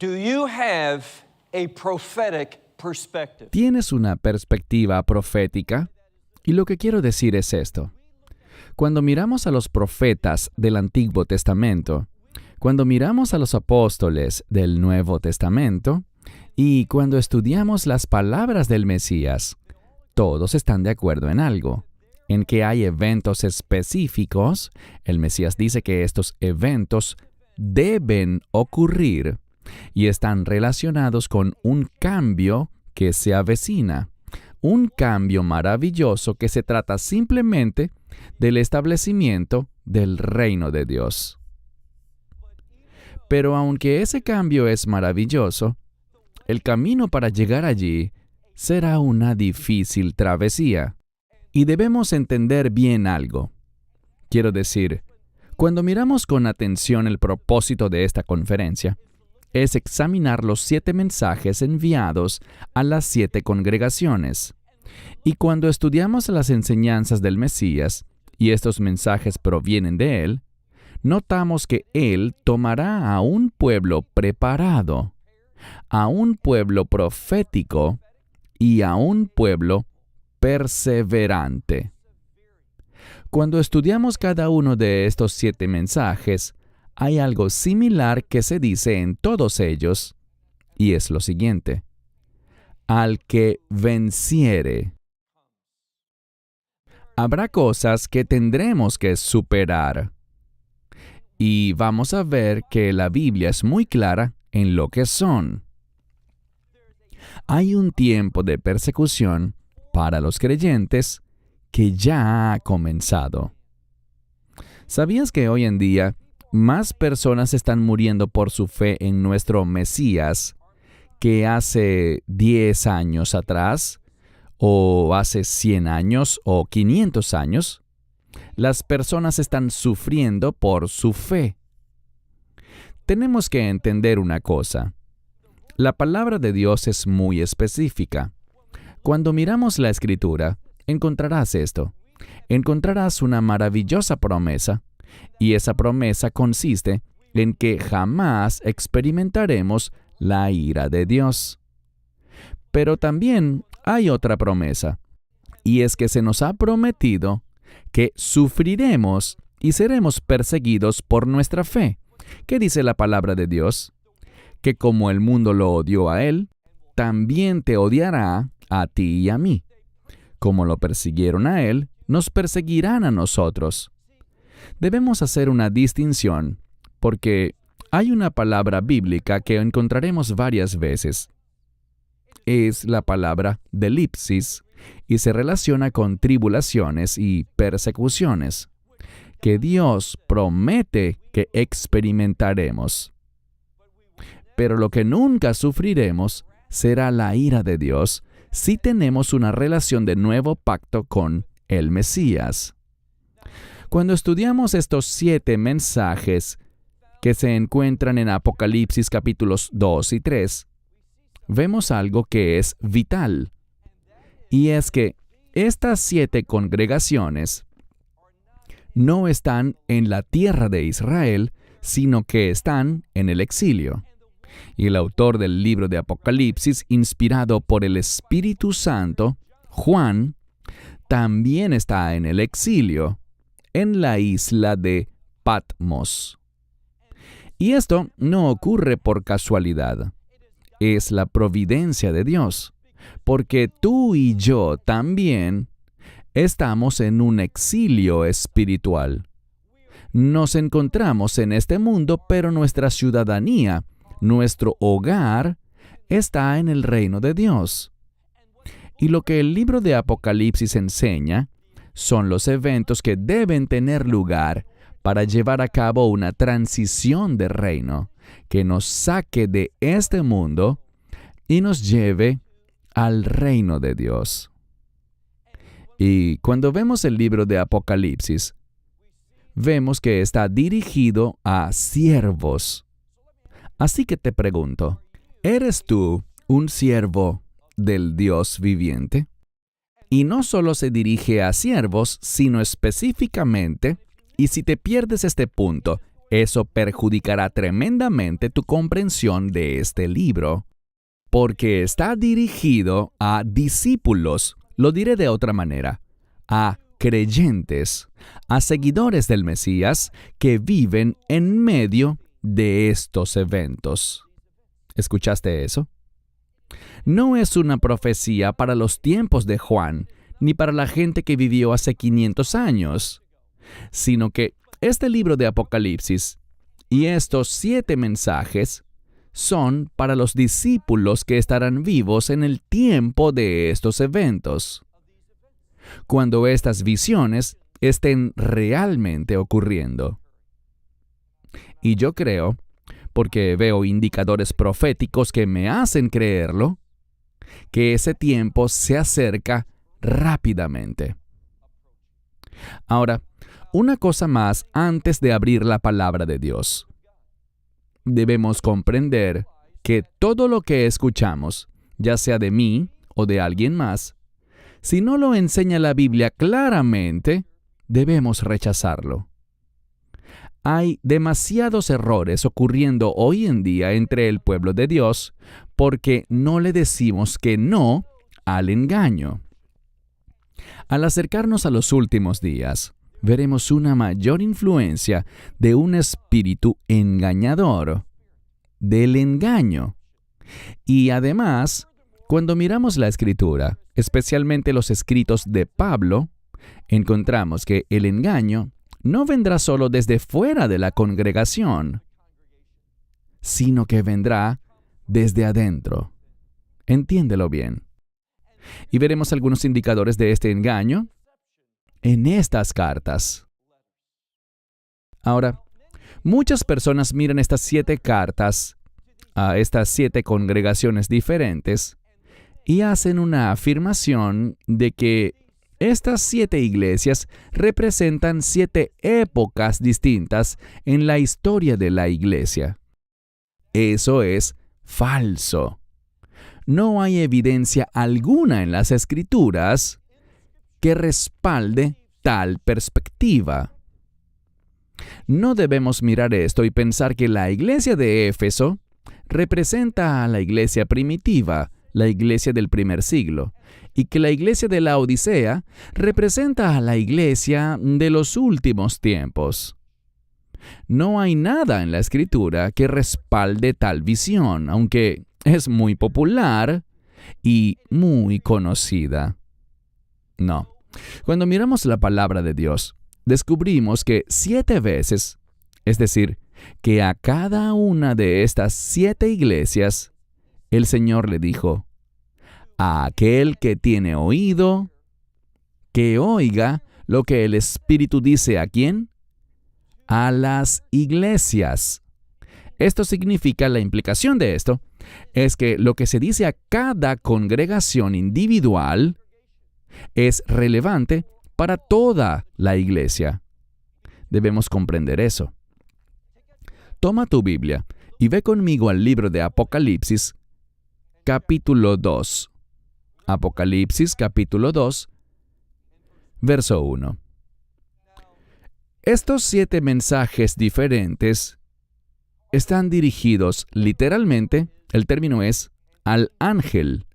Do you have a prophetic perspective? ¿Tienes una perspectiva profética? Y lo que quiero decir es esto. Cuando miramos a los profetas del Antiguo Testamento, cuando miramos a los apóstoles del Nuevo Testamento, y cuando estudiamos las palabras del Mesías, todos están de acuerdo en algo, en que hay eventos específicos. El Mesías dice que estos eventos deben ocurrir y están relacionados con un cambio que se avecina, un cambio maravilloso que se trata simplemente del establecimiento del reino de Dios. Pero aunque ese cambio es maravilloso, el camino para llegar allí será una difícil travesía. Y debemos entender bien algo. Quiero decir, cuando miramos con atención el propósito de esta conferencia, es examinar los 7 mensajes enviados a las 7 congregaciones. Y cuando estudiamos las enseñanzas del Mesías, y estos mensajes provienen de Él, notamos que Él tomará a un pueblo preparado, a un pueblo profético y a un pueblo perseverante. Cuando estudiamos cada uno de estos 7 mensajes, hay algo similar que se dice en todos ellos, y es lo siguiente: al que venciere. Habrá cosas que tendremos que superar. Y vamos a ver que la Biblia es muy clara en lo que son. Hay un tiempo de persecución para los creyentes que ya ha comenzado. ¿Sabías que hoy en día más personas están muriendo por su fe en nuestro Mesías que hace 10 años atrás, o hace 100 años, o 500 años? Las personas están sufriendo por su fe. Tenemos que entender una cosa. La palabra de Dios es muy específica. Cuando miramos la Escritura, encontrarás esto. Encontrarás una maravillosa promesa, y esa promesa consiste en que jamás experimentaremos la ira de Dios. Pero también hay otra promesa, y es que se nos ha prometido que sufriremos y seremos perseguidos por nuestra fe. ¿Qué dice la palabra de Dios? Que como el mundo lo odió a Él, también te odiará a ti y a mí. Como lo persiguieron a Él, nos perseguirán a nosotros. Debemos hacer una distinción, porque hay una palabra bíblica que encontraremos varias veces. Es la palabra delipsis, y se relaciona con tribulaciones y persecuciones, que Dios promete que experimentaremos. Pero lo que nunca sufriremos será la ira de Dios si tenemos una relación de nuevo pacto con el Mesías. Cuando estudiamos estos 7 mensajes que se encuentran en Apocalipsis capítulos 2 y 3, vemos algo que es vital. Y es que estas 7 congregaciones no están en la tierra de Israel, sino que están en el exilio. Y el autor del libro de Apocalipsis, inspirado por el Espíritu Santo, Juan, también está en el exilio, en la isla de Patmos. Y esto no ocurre por casualidad. Es la providencia de Dios, porque tú y yo también estamos en un exilio espiritual. Nos encontramos en este mundo, pero nuestra ciudadanía, nuestro hogar, está en el reino de Dios. Y lo que el libro de Apocalipsis enseña son los eventos que deben tener lugar para llevar a cabo una transición de reino que nos saque de este mundo y nos lleve al reino de Dios. Y cuando vemos el libro de Apocalipsis, vemos que está dirigido a siervos. Así que te pregunto, ¿eres tú un siervo del Dios viviente? Y no solo se dirige a siervos, sino específicamente, y si te pierdes este punto, eso perjudicará tremendamente tu comprensión de este libro, porque está dirigido a discípulos, lo diré de otra manera, a creyentes, a seguidores del Mesías que viven en medio de estos eventos. ¿Escuchaste eso? No es una profecía para los tiempos de Juan, ni para la gente que vivió hace 500 años, sino que este libro de Apocalipsis y estos 7 mensajes son para los discípulos que estarán vivos en el tiempo de estos eventos, cuando estas visiones estén realmente ocurriendo. Y yo creo, porque veo indicadores proféticos que me hacen creerlo, que ese tiempo se acerca rápidamente. Ahora, una cosa más antes de abrir la palabra de Dios. Debemos comprender que todo lo que escuchamos, ya sea de mí o de alguien más, si no lo enseña la Biblia claramente, debemos rechazarlo. Hay demasiados errores ocurriendo hoy en día entre el pueblo de Dios porque no le decimos que no al engaño. Al acercarnos a los últimos días, veremos una mayor influencia de un espíritu engañador, del engaño. Y además, cuando miramos la Escritura, especialmente los escritos de Pablo, encontramos que el engaño no vendrá solo desde fuera de la congregación, sino que vendrá desde adentro. Entiéndelo bien. Y veremos algunos indicadores de este engaño en estas cartas. Ahora, muchas personas miran estas 7 cartas a estas 7 congregaciones diferentes y hacen una afirmación de que estas 7 iglesias representan 7 épocas distintas en la historia de la iglesia. Eso es falso. No hay evidencia alguna en las Escrituras que respalde tal perspectiva. No debemos mirar esto y pensar que la iglesia de Éfeso representa a la iglesia primitiva, la iglesia del primer siglo, y que la iglesia de la Odisea representa a la iglesia de los últimos tiempos. No hay nada en la Escritura que respalde tal visión, aunque es muy popular y muy conocida. No. Cuando miramos la palabra de Dios, descubrimos que 7 veces, es decir, que a cada una de estas 7 iglesias, el Señor le dijo, a aquel que tiene oído, que oiga lo que el Espíritu dice ¿a quién? A las iglesias. Esto significa, la implicación de esto, es que lo que se dice a cada congregación individual es relevante para toda la iglesia. Debemos comprender eso. Toma tu Biblia y ve conmigo al libro de Apocalipsis, capítulo 2. Apocalipsis, capítulo 2, verso 1. Estos 7 mensajes diferentes están dirigidos literalmente, el término es, al ángel.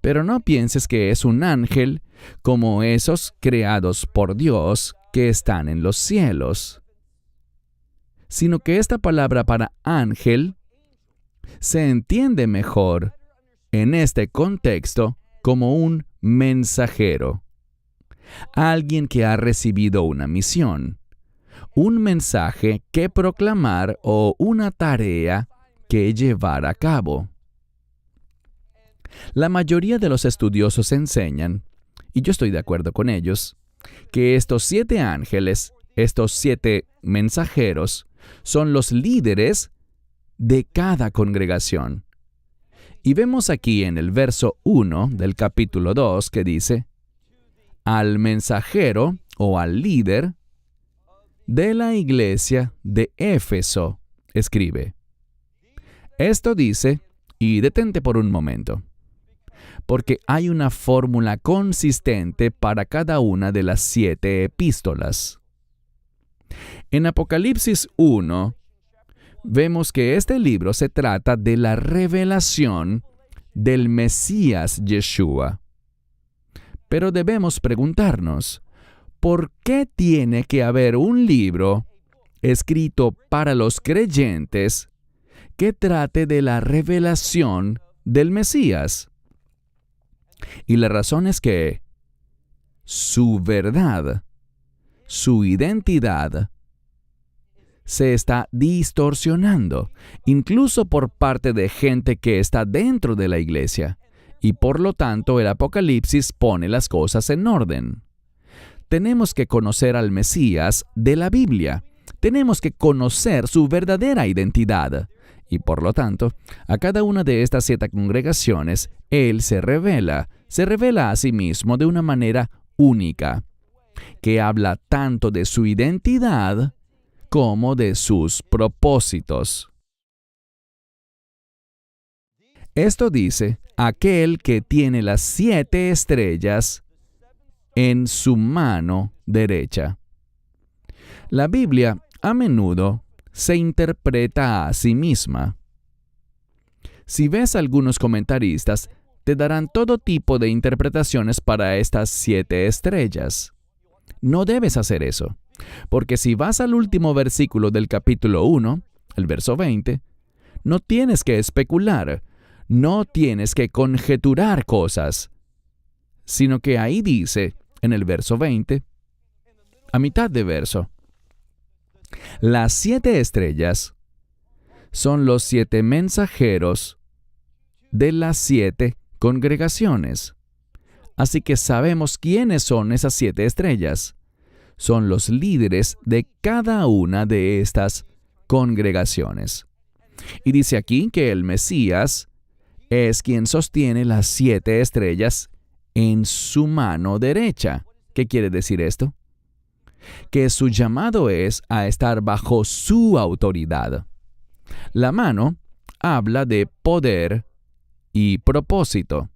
Pero no pienses que es un ángel como esos creados por Dios que están en los cielos, sino que esta palabra para ángel se entiende mejor en este contexto como un mensajero, alguien que ha recibido una misión, un mensaje que proclamar o una tarea que llevar a cabo. La mayoría de los estudiosos enseñan, y yo estoy de acuerdo con ellos, que estos 7 ángeles, estos 7 mensajeros, son los líderes de cada congregación. Y vemos aquí en el verso 1 del capítulo 2 que dice, al mensajero o al líder de la iglesia de Éfeso, escribe. Esto dice, y detente por un momento, porque hay una fórmula consistente para cada una de las 7 epístolas. En Apocalipsis 1, vemos que este libro se trata de la revelación del Mesías Yeshua. Pero debemos preguntarnos, ¿por qué tiene que haber un libro escrito para los creyentes que trate de la revelación del Mesías? Y la razón es que su verdad, su identidad, se está distorsionando, incluso por parte de gente que está dentro de la iglesia, y por lo tanto el Apocalipsis pone las cosas en orden. Tenemos que conocer al Mesías de la Biblia. Tenemos que conocer su verdadera identidad. Y por lo tanto, a cada una de estas 7 congregaciones, Él se revela a sí mismo de una manera única, que habla tanto de su identidad como de sus propósitos. Esto dice, aquel que tiene las 7 estrellas en su mano derecha. La Biblia a menudo se interpreta a sí misma. Si ves algunos comentaristas, te darán todo tipo de interpretaciones para estas 7 estrellas. No debes hacer eso, porque si vas al último versículo del capítulo 1, el verso 20, no tienes que especular, no tienes que conjeturar cosas, sino que ahí dice, en el verso 20, a mitad de verso, las 7 estrellas son los 7 mensajeros de las 7 congregaciones. Así que sabemos quiénes son esas 7 estrellas. Son los líderes de cada una de estas congregaciones. Y dice aquí que el Mesías es quien sostiene las 7 estrellas en su mano derecha. ¿Qué quiere decir esto? Que su llamado es a estar bajo su autoridad. La mano habla de poder y propósito.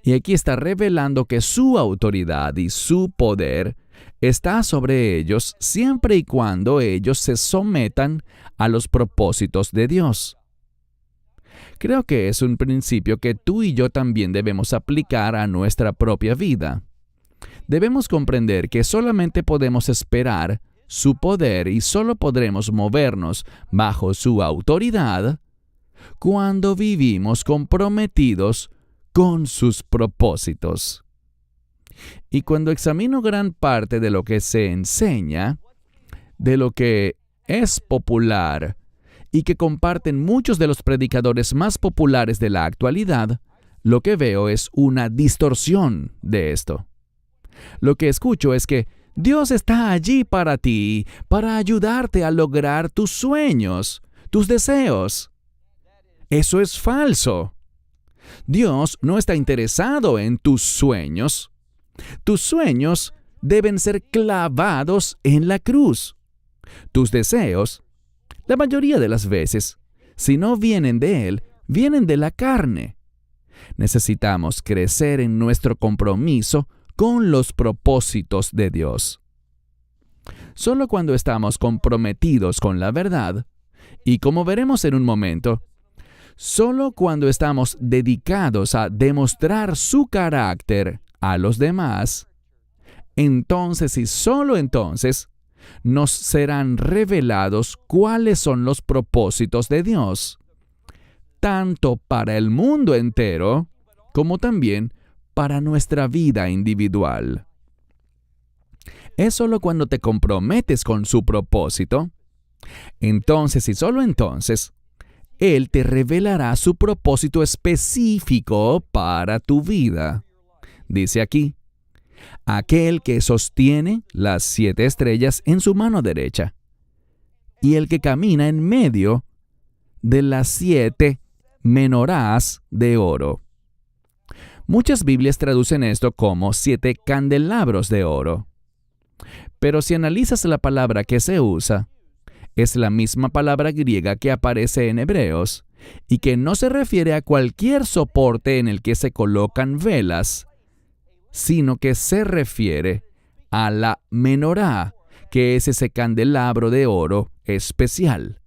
Y aquí está revelando que su autoridad y su poder está sobre ellos siempre y cuando ellos se sometan a los propósitos de Dios. Creo que es un principio que tú y yo también debemos aplicar a nuestra propia vida. Debemos comprender que solamente podemos esperar su poder y solo podremos movernos bajo su autoridad cuando vivimos comprometidos con sus propósitos. Y cuando examino gran parte de lo que se enseña, de lo que es popular y que comparten muchos de los predicadores más populares de la actualidad, lo que veo es una distorsión de esto. Lo que escucho es que Dios está allí para ti, para ayudarte a lograr tus sueños, tus deseos. Eso es falso. Dios no está interesado en tus sueños. Tus sueños deben ser clavados en la cruz. Tus deseos, la mayoría de las veces, si no vienen de Él, vienen de la carne. Necesitamos crecer en nuestro compromiso con los propósitos de Dios. Solo cuando estamos comprometidos con la verdad, y como veremos en un momento, solo cuando estamos dedicados a demostrar su carácter a los demás, entonces y solo entonces nos serán revelados cuáles son los propósitos de Dios, tanto para el mundo entero como también para nuestra vida individual. Es solo cuando te comprometes con su propósito, entonces y solo entonces, Él te revelará su propósito específico para tu vida. Dice aquí, aquel que sostiene las 7 estrellas en su mano derecha, y el que camina en medio de las 7 menorás de oro. Muchas Biblias traducen esto como 7 candelabros de oro. Pero si analizas la palabra que se usa, es la misma palabra griega que aparece en Hebreos y que no se refiere a cualquier soporte en el que se colocan velas, sino que se refiere a la menorá, que es ese candelabro de oro especial.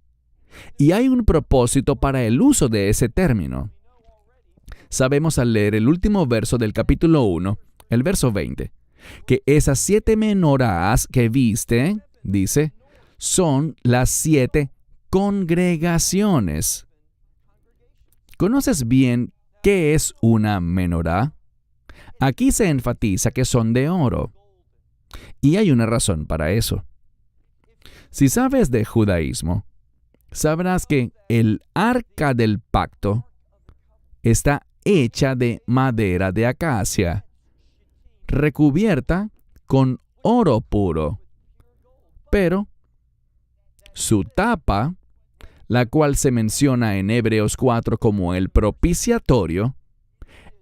Y hay un propósito para el uso de ese término. Sabemos al leer el último verso del capítulo 1, el verso 20, que esas 7 menorás que viste, dice, son las 7 congregaciones. ¿Conoces bien qué es una menorá? Aquí se enfatiza que son de oro. Y hay una razón para eso. Si sabes de judaísmo, sabrás que el arca del pacto está hecha de madera de acacia, recubierta con oro puro. Pero su tapa, la cual se menciona en Hebreos 4 como el propiciatorio,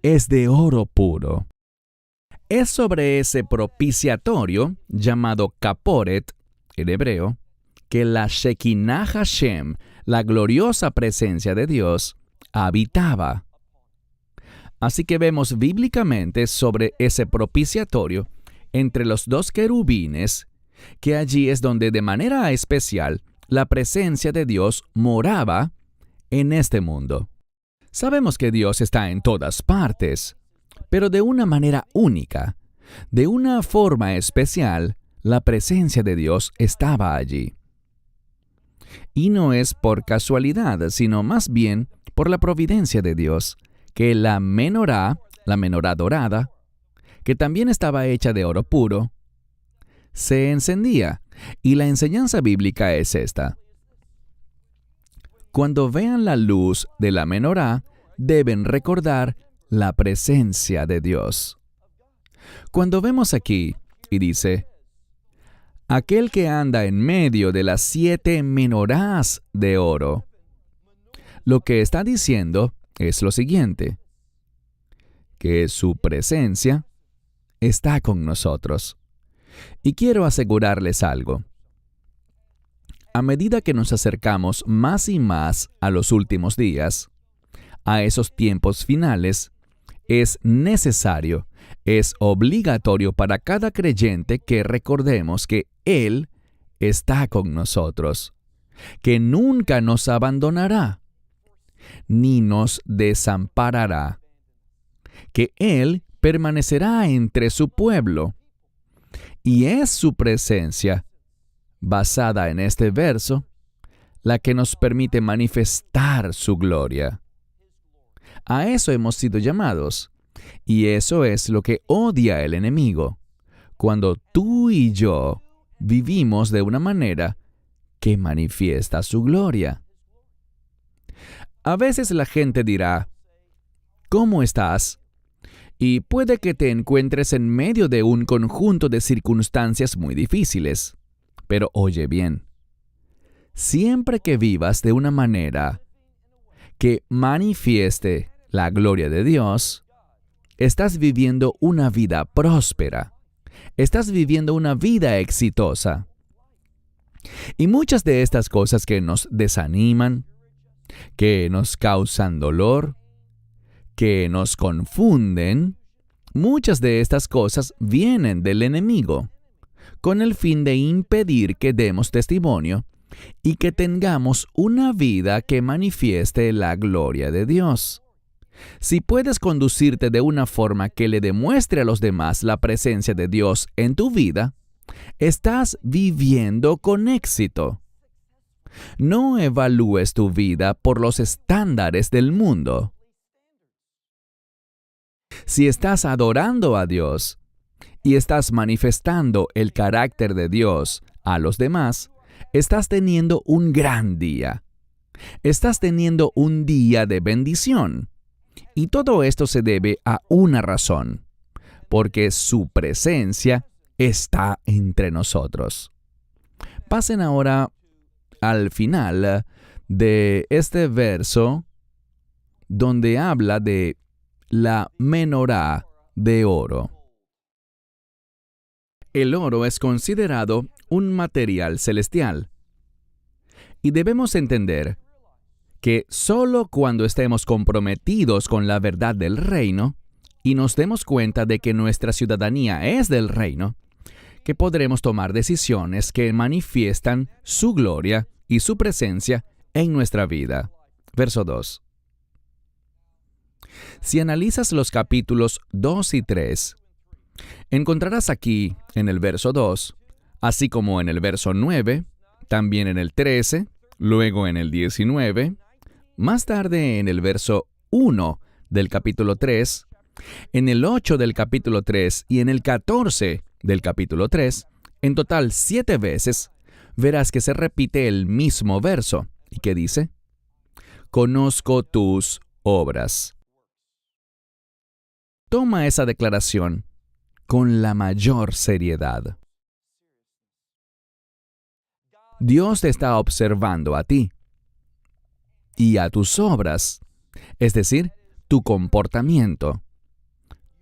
es de oro puro. Es sobre ese propiciatorio, llamado Kaporet, en hebreo, que la Shekinah Hashem, la gloriosa presencia de Dios, habitaba. Así que vemos bíblicamente sobre ese propiciatorio entre los 2 querubines, que allí es donde de manera especial la presencia de Dios moraba en este mundo. Sabemos que Dios está en todas partes, pero de una manera única, de una forma especial, la presencia de Dios estaba allí. Y no es por casualidad, sino más bien por la providencia de Dios, que la menorá dorada, que también estaba hecha de oro puro, se encendía. Y la enseñanza bíblica es esta. Cuando vean la luz de la menorá, deben recordar la presencia de Dios. Cuando vemos aquí, y dice, aquel que anda en medio de las 7 menorás de oro, lo que está diciendo es lo siguiente, que su presencia está con nosotros. Y quiero asegurarles algo. A medida que nos acercamos más y más a los últimos días, a esos tiempos finales, es necesario, es obligatorio para cada creyente que recordemos que Él está con nosotros, que nunca nos abandonará, ni nos desamparará, que Él permanecerá entre su pueblo. Y es su presencia, basada en este verso, la que nos permite manifestar su gloria. A eso hemos sido llamados, y eso es lo que odia el enemigo, cuando tú y yo vivimos de una manera que manifiesta su gloria. A veces la gente dirá, ¿cómo estás? Y puede que te encuentres en medio de un conjunto de circunstancias muy difíciles. Pero oye bien, siempre que vivas de una manera que manifieste la gloria de Dios, estás viviendo una vida próspera. Estás viviendo una vida exitosa. Y muchas de estas cosas que nos desaniman, que nos causan dolor, que nos confunden, muchas de estas cosas vienen del enemigo, con el fin de impedir que demos testimonio y que tengamos una vida que manifieste la gloria de Dios. Si puedes conducirte de una forma que le demuestre a los demás la presencia de Dios en tu vida, estás viviendo con éxito. No evalúes tu vida por los estándares del mundo. Si estás adorando a Dios y estás manifestando el carácter de Dios a los demás, estás teniendo un gran día. Estás teniendo un día de bendición. Y todo esto se debe a una razón, porque su presencia está entre nosotros. Pasen ahora al final de este verso donde habla de la menorá de oro. El oro es considerado un material celestial. Y debemos entender que solo cuando estemos comprometidos con la verdad del reino y nos demos cuenta de que nuestra ciudadanía es del reino, que podremos tomar decisiones que manifiestan su gloria y su presencia en nuestra vida. Verso 2. Si analizas los capítulos 2 y 3, encontrarás aquí, en el verso 2, así como en el verso 9, también en el 13, luego en el 19, más tarde en el verso 1 del capítulo 3, en el 8 del capítulo 3 y en el 14 del capítulo 3, en total 7 veces, verás que se repite el mismo verso y que dice: conozco tus obras. Toma esa declaración con la mayor seriedad. Dios te está observando a ti y a tus obras, es decir, tu comportamiento,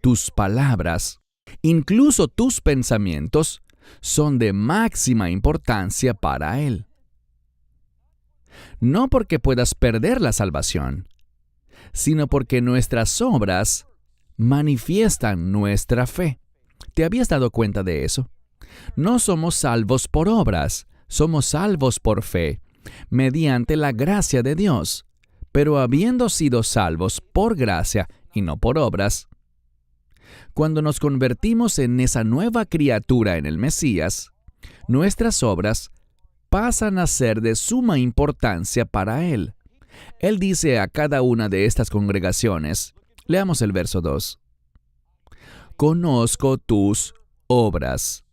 tus palabras, incluso tus pensamientos, son de máxima importancia para Él. No porque puedas perder la salvación, sino porque nuestras obras manifiestan nuestra fe. ¿Te habías dado cuenta de eso? No somos salvos por obras, somos salvos por fe, mediante la gracia de Dios. Pero habiendo sido salvos por gracia y no por obras, cuando nos convertimos en esa nueva criatura en el Mesías, nuestras obras pasan a ser de suma importancia para Él. Él dice a cada una de estas congregaciones, leamos el verso 2, conozco tus obras.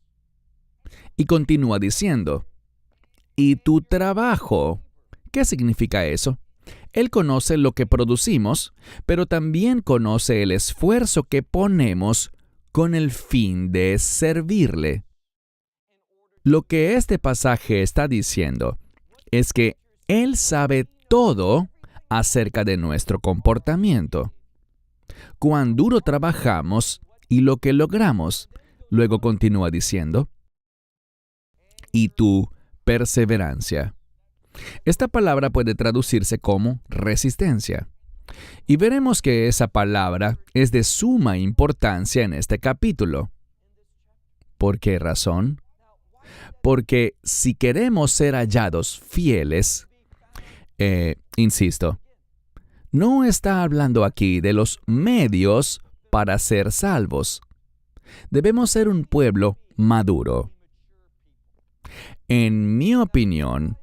Y continúa diciendo, y tu trabajo. ¿Qué significa eso? Él conoce lo que producimos, pero también conoce el esfuerzo que ponemos con el fin de servirle. Lo que este pasaje está diciendo es que Él sabe todo acerca de nuestro comportamiento, cuán duro trabajamos y lo que logramos. Luego continúa diciendo, y tu perseverancia. Esta palabra puede traducirse como resistencia. Y veremos que esa palabra es de suma importancia en este capítulo. ¿Por qué razón? Porque si queremos ser hallados fieles, insisto, no está hablando aquí de los medios para ser salvos. Debemos ser un pueblo maduro. En mi opinión,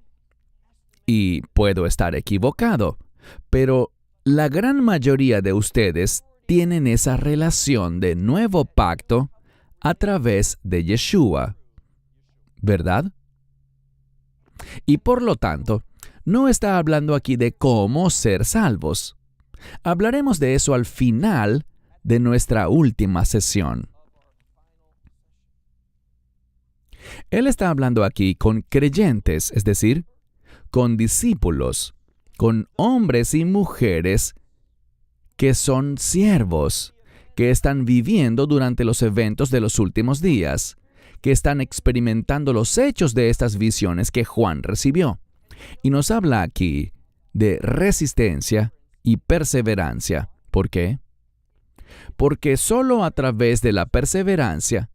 y puedo estar equivocado, pero la gran mayoría de ustedes tienen esa relación de nuevo pacto a través de Yeshua, ¿verdad? Y por lo tanto, no está hablando aquí de cómo ser salvos. Hablaremos de eso al final de nuestra última sesión. Él está hablando aquí con creyentes, es decir, con discípulos, con hombres y mujeres que son siervos, que están viviendo durante los eventos de los últimos días, que están experimentando los hechos de estas visiones que Juan recibió. Y nos habla aquí de resistencia y perseverancia. ¿Por qué? Porque solo a través de la perseverancia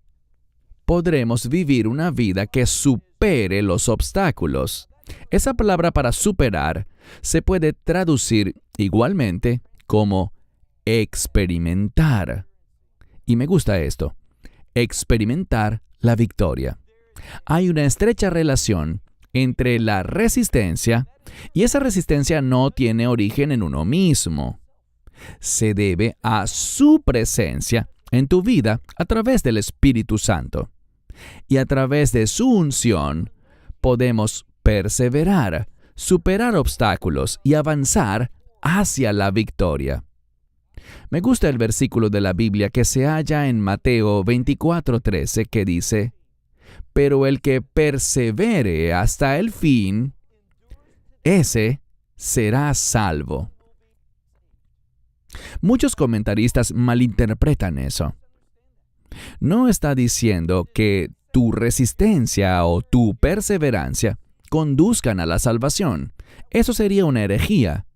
podremos vivir una vida que supere los obstáculos. Esa palabra para superar se puede traducir igualmente como experimentar. Y me gusta esto, experimentar la victoria. Hay una estrecha relación entre la resistencia y esa resistencia no tiene origen en uno mismo. Se debe a su presencia en tu vida a través del Espíritu Santo. Y a través de su unción podemos perseverar, superar obstáculos y avanzar hacia la victoria. Me gusta el versículo de la Biblia que se halla en Mateo 24:13 que dice, pero el que persevere hasta el fin, ese será salvo. Muchos comentaristas malinterpretan eso. No está diciendo que tu resistencia o tu perseverancia conduzcan a la salvación. Eso sería una herejía.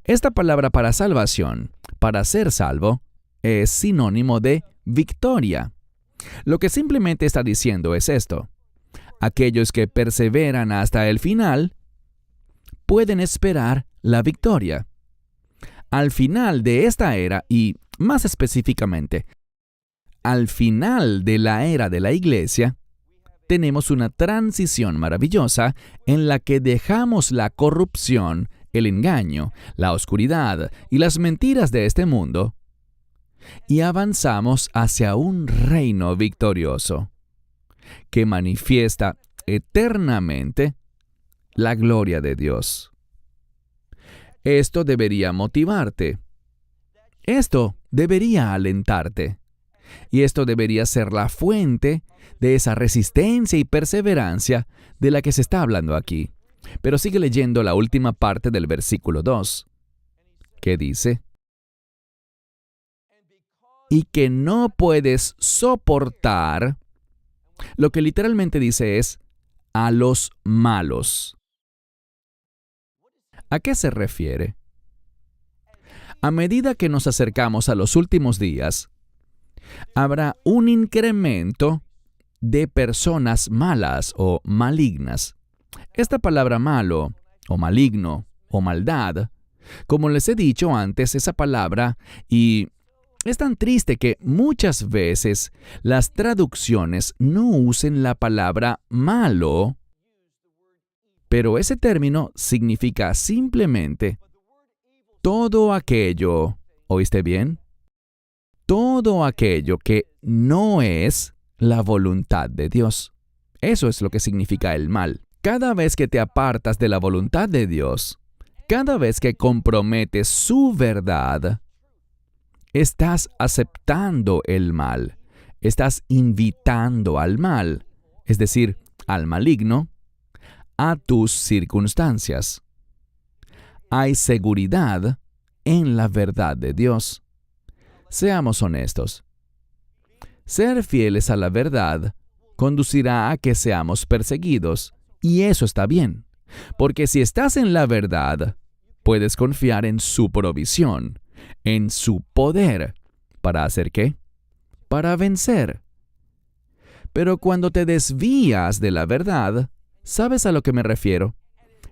Esta palabra para salvación, para ser salvo, es sinónimo de victoria. Lo que simplemente está diciendo es esto. Aquellos que perseveran hasta el final pueden esperar la victoria. Al final de esta era, y más específicamente, al final de la era de la iglesia, tenemos una transición maravillosa en la que dejamos la corrupción, el engaño, la oscuridad y las mentiras de este mundo y avanzamos hacia un reino victorioso que manifiesta eternamente la gloria de Dios. Esto debería motivarte. Esto debería alentarte. Y esto debería ser la fuente de esa resistencia y perseverancia de la que se está hablando aquí. Pero sigue leyendo la última parte del versículo 2, que dice: y que no puedes soportar, lo que literalmente dice es, a los malos. ¿A qué se refiere? A medida que nos acercamos a los últimos días, habrá un incremento de personas malas o malignas. Esta palabra malo, o maligno, o maldad, como les he dicho antes, esa palabra, y es tan triste que muchas veces las traducciones no usen la palabra malo, pero ese término significa simplemente todo aquello, ¿oíste bien? Todo aquello que no es la voluntad de Dios. Eso es lo que significa el mal. Cada vez que te apartas de la voluntad de Dios, cada vez que comprometes su verdad, estás aceptando el mal, estás invitando al mal, es decir, al maligno, a tus circunstancias. Hay seguridad en la verdad de Dios. Seamos honestos. Ser fieles a la verdad conducirá a que seamos perseguidos, y eso está bien, porque si estás en la verdad, puedes confiar en su provisión, en su poder. ¿Para hacer qué? Para vencer. Pero cuando te desvías de la verdad, ¿sabes a lo que me refiero?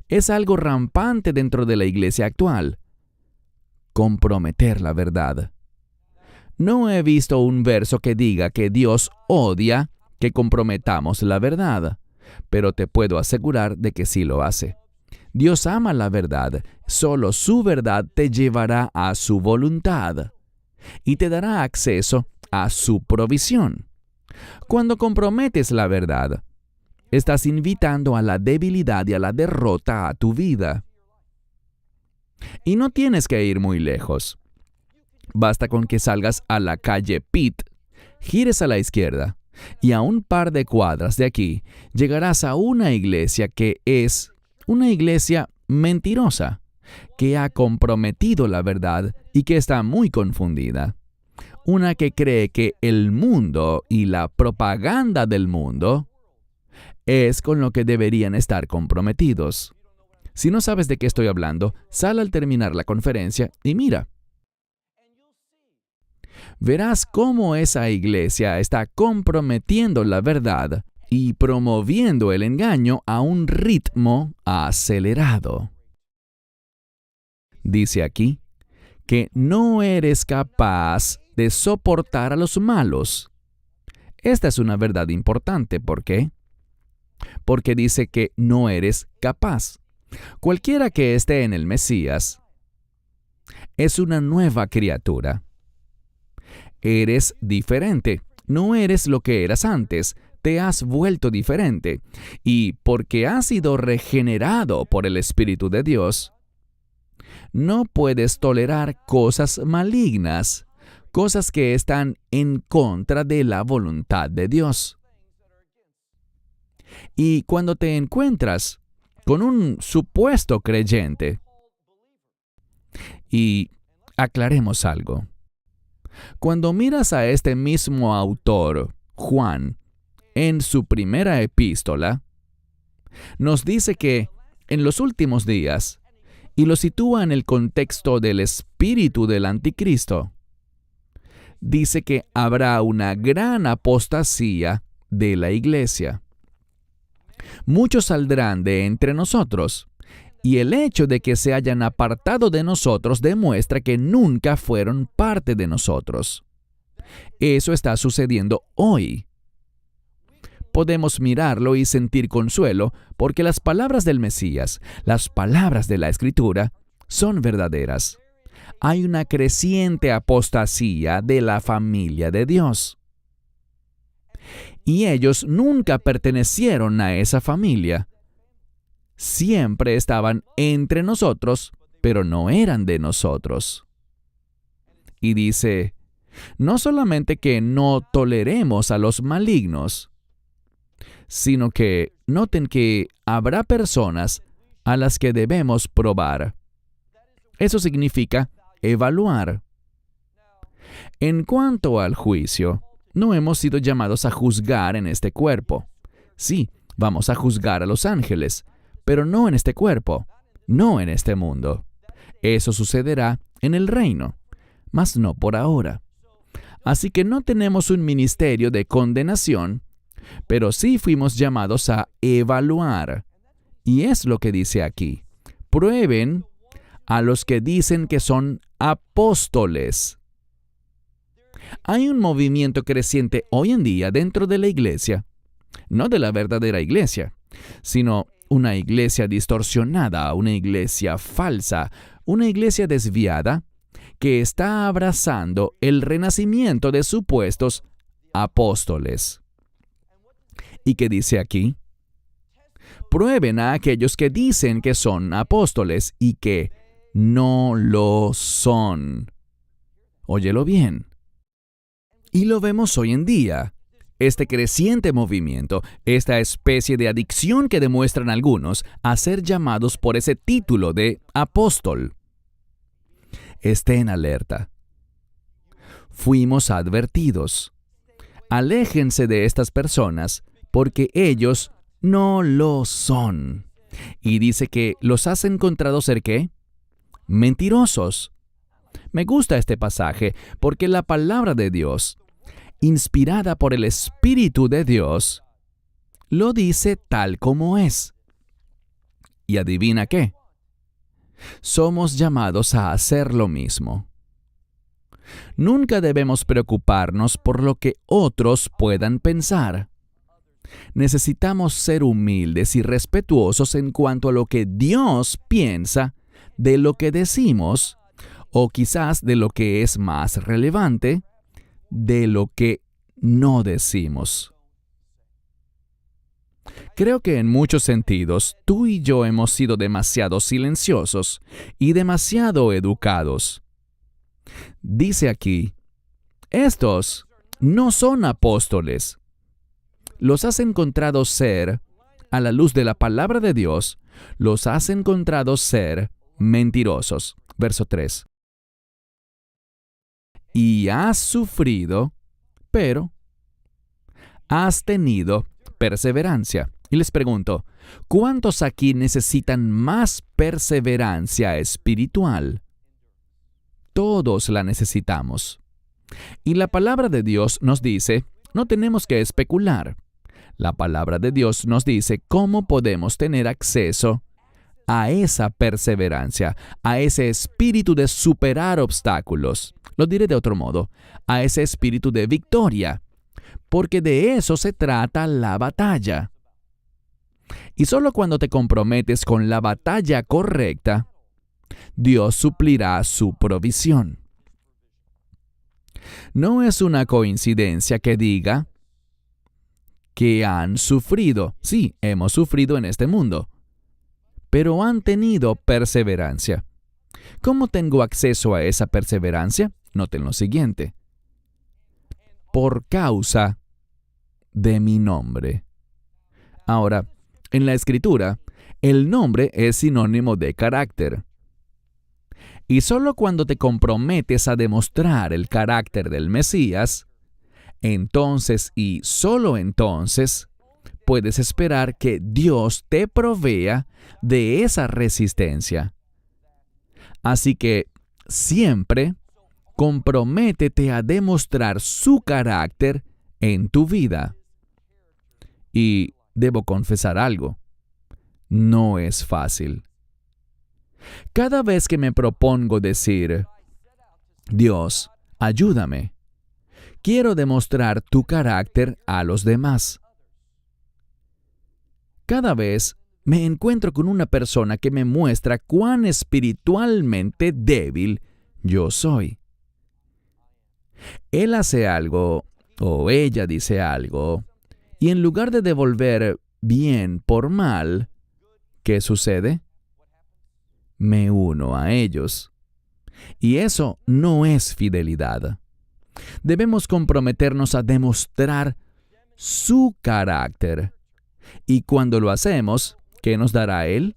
Es algo rampante dentro de la iglesia actual. Comprometer la verdad. No he visto un verso que diga que Dios odia que comprometamos la verdad, pero te puedo asegurar de que sí lo hace. Dios ama la verdad, solo su verdad te llevará a su voluntad y te dará acceso a su provisión. Cuando comprometes la verdad, estás invitando a la debilidad y a la derrota a tu vida. Y no tienes que ir muy lejos. Basta con que salgas a la calle Pitt, gires a la izquierda, y a un par de cuadras de aquí llegarás a una iglesia que es una iglesia mentirosa, que ha comprometido la verdad y que está muy confundida. Una que cree que el mundo y la propaganda del mundo es con lo que deberían estar comprometidos. Si no sabes de qué estoy hablando, sal al terminar la conferencia y mira. Verás cómo esa iglesia está comprometiendo la verdad y promoviendo el engaño a un ritmo acelerado. Dice aquí que no eres capaz de soportar a los malos. Esta es una verdad importante. ¿Por qué? Porque dice que no eres capaz. Cualquiera que esté en el Mesías es una nueva criatura. Eres diferente. No eres lo que eras antes. Te has vuelto diferente. Y porque has sido regenerado por el Espíritu de Dios, no puedes tolerar cosas malignas, cosas que están en contra de la voluntad de Dios. Y cuando te encuentras con un supuesto creyente, y aclaremos algo, cuando miras a este mismo autor, Juan, en su primera epístola, nos dice que en los últimos días, y lo sitúa en el contexto del espíritu del anticristo, dice que habrá una gran apostasía de la iglesia. Muchos saldrán de entre nosotros, y el hecho de que se hayan apartado de nosotros demuestra que nunca fueron parte de nosotros. Eso está sucediendo hoy. Podemos mirarlo y sentir consuelo porque las palabras del Mesías, las palabras de la Escritura, son verdaderas. Hay una creciente apostasía de la familia de Dios. Y ellos nunca pertenecieron a esa familia. Siempre estaban entre nosotros, pero no eran de nosotros. Y dice, no solamente que no toleremos a los malignos, sino que noten que habrá personas a las que debemos probar. Eso significa evaluar. En cuanto al juicio, no hemos sido llamados a juzgar en este cuerpo. Sí, vamos a juzgar a los ángeles, pero no en este cuerpo, no en este mundo. Eso sucederá en el reino, mas no por ahora. Así que no tenemos un ministerio de condenación, pero sí fuimos llamados a evaluar. Y es lo que dice aquí. Prueben a los que dicen que son apóstoles. Hay un movimiento creciente hoy en día dentro de la iglesia, no de la verdadera iglesia, sino una iglesia distorsionada, una iglesia falsa, una iglesia desviada que está abrazando el renacimiento de supuestos apóstoles. ¿Y qué dice aquí? Prueben a aquellos que dicen que son apóstoles y que no lo son. Óyelo bien. Y lo vemos hoy en día. Este creciente movimiento, esta especie de adicción que demuestran algunos a ser llamados por ese título de apóstol. Estén alerta. Fuimos advertidos. Aléjense de estas personas porque ellos no lo son. Y dice que los has encontrado ser ¿qué? Mentirosos. Me gusta este pasaje porque la palabra de Dios, inspirada por el Espíritu de Dios, lo dice tal como es. ¿Y adivina qué? Somos llamados a hacer lo mismo. Nunca debemos preocuparnos por lo que otros puedan pensar. Necesitamos ser humildes y respetuosos en cuanto a lo que Dios piensa de lo que decimos, o quizás de lo que es más relevante, de lo que no decimos. Creo que en muchos sentidos, tú y yo hemos sido demasiado silenciosos y demasiado educados. Dice aquí, estos no son apóstoles. Los has encontrado ser, a la luz de la palabra de Dios, los has encontrado ser mentirosos. Verso 3. Y has sufrido, pero has tenido perseverancia. Y les pregunto, ¿cuántos aquí necesitan más perseverancia espiritual? Todos la necesitamos. Y la palabra de Dios nos dice, no tenemos que especular. La palabra de Dios nos dice cómo podemos tener acceso a esa perseverancia, a ese espíritu de superar obstáculos. Lo diré de otro modo, a ese espíritu de victoria, porque de eso se trata la batalla. Y solo cuando te comprometes con la batalla correcta, Dios suplirá su provisión. No es una coincidencia que diga que han sufrido. Sí, hemos sufrido en este mundo, pero han tenido perseverancia. ¿Cómo tengo acceso a esa perseverancia? Noten lo siguiente. Por causa de mi nombre. Ahora, en la Escritura, el nombre es sinónimo de carácter. Y solo cuando te comprometes a demostrar el carácter del Mesías, entonces y solo entonces, puedes esperar que Dios te provea de esa resistencia. Así que siempre comprométete a demostrar su carácter en tu vida. Y debo confesar algo, no es fácil. Cada vez que me propongo decir, Dios, ayúdame, quiero demostrar tu carácter a los demás. Cada vez me encuentro con una persona que me muestra cuán espiritualmente débil yo soy. Él hace algo o ella dice algo, y en lugar de devolver bien por mal, ¿qué sucede? Me uno a ellos. Y eso no es fidelidad. Debemos comprometernos a demostrar su carácter. Y cuando lo hacemos, ¿qué nos dará Él?